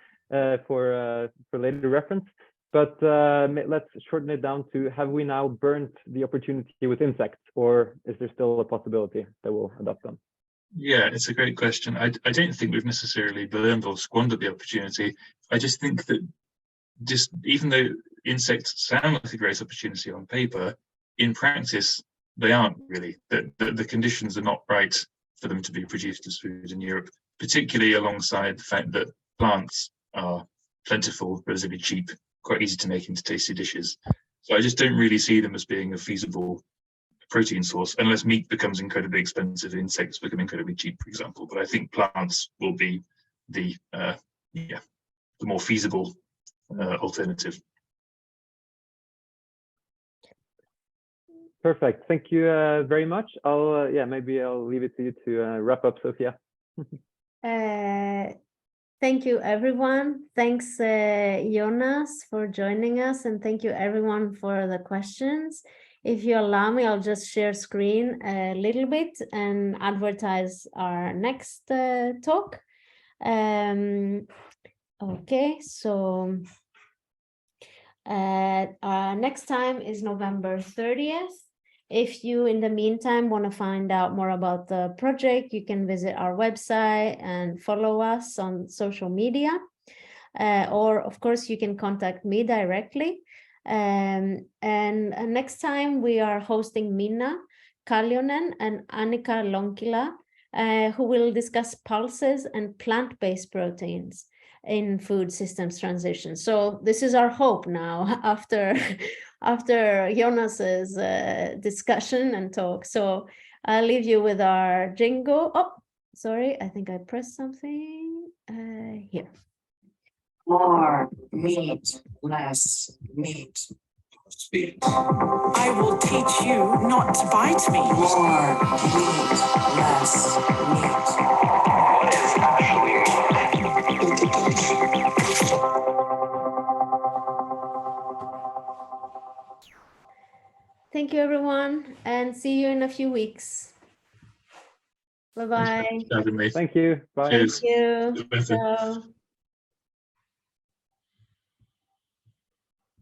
S3: for later reference. But let's shorten it down to, have we now burned the opportunity with insects, or is there still a possibility that we'll adopt them?
S4: Yeah, it's a great question. I don't think we've necessarily burned or squandered the opportunity. I just think that even though insects sound like a great opportunity on paper, in practice, they aren't really. The conditions are not right for them to be produced as food in Europe, particularly alongside the fact that plants are plentiful, relatively cheap, quite easy to make into tasty dishes. So I just don't really see them as being a feasible protein source, unless meat becomes incredibly expensive, insects become incredibly cheap, for example. But I think plants will be the more feasible alternative.
S3: Perfect. Thank you very much. Maybe I'll leave it to you to wrap up, Sophia.
S1: Thank you, everyone. Thanks, Jonas, for joining us, and thank you, everyone, for the questions. If you allow me, I'll just share screen a little bit and advertise our next talk. Okay, so our next time is November 30th. If you, in the meantime, want to find out more about the project, you can visit our website and follow us on social media. Or, of course, you can contact me directly. And next time we are hosting Minna Kaljonen and Annika Lonkila, who will discuss pulses and plant-based proteins in food systems transition. So this is our hope now after Jonas's discussion and talk. So I'll leave you with our jingle. Oh, sorry, I think I pressed something here.
S2: More meat, less meat. I will teach you not to bite me. More meat, less meat. What is actually integration?
S1: Thank you, everyone, and see you in a few weeks. Bye-bye.
S3: Thank you. Bye.
S1: Thank you. Ciao.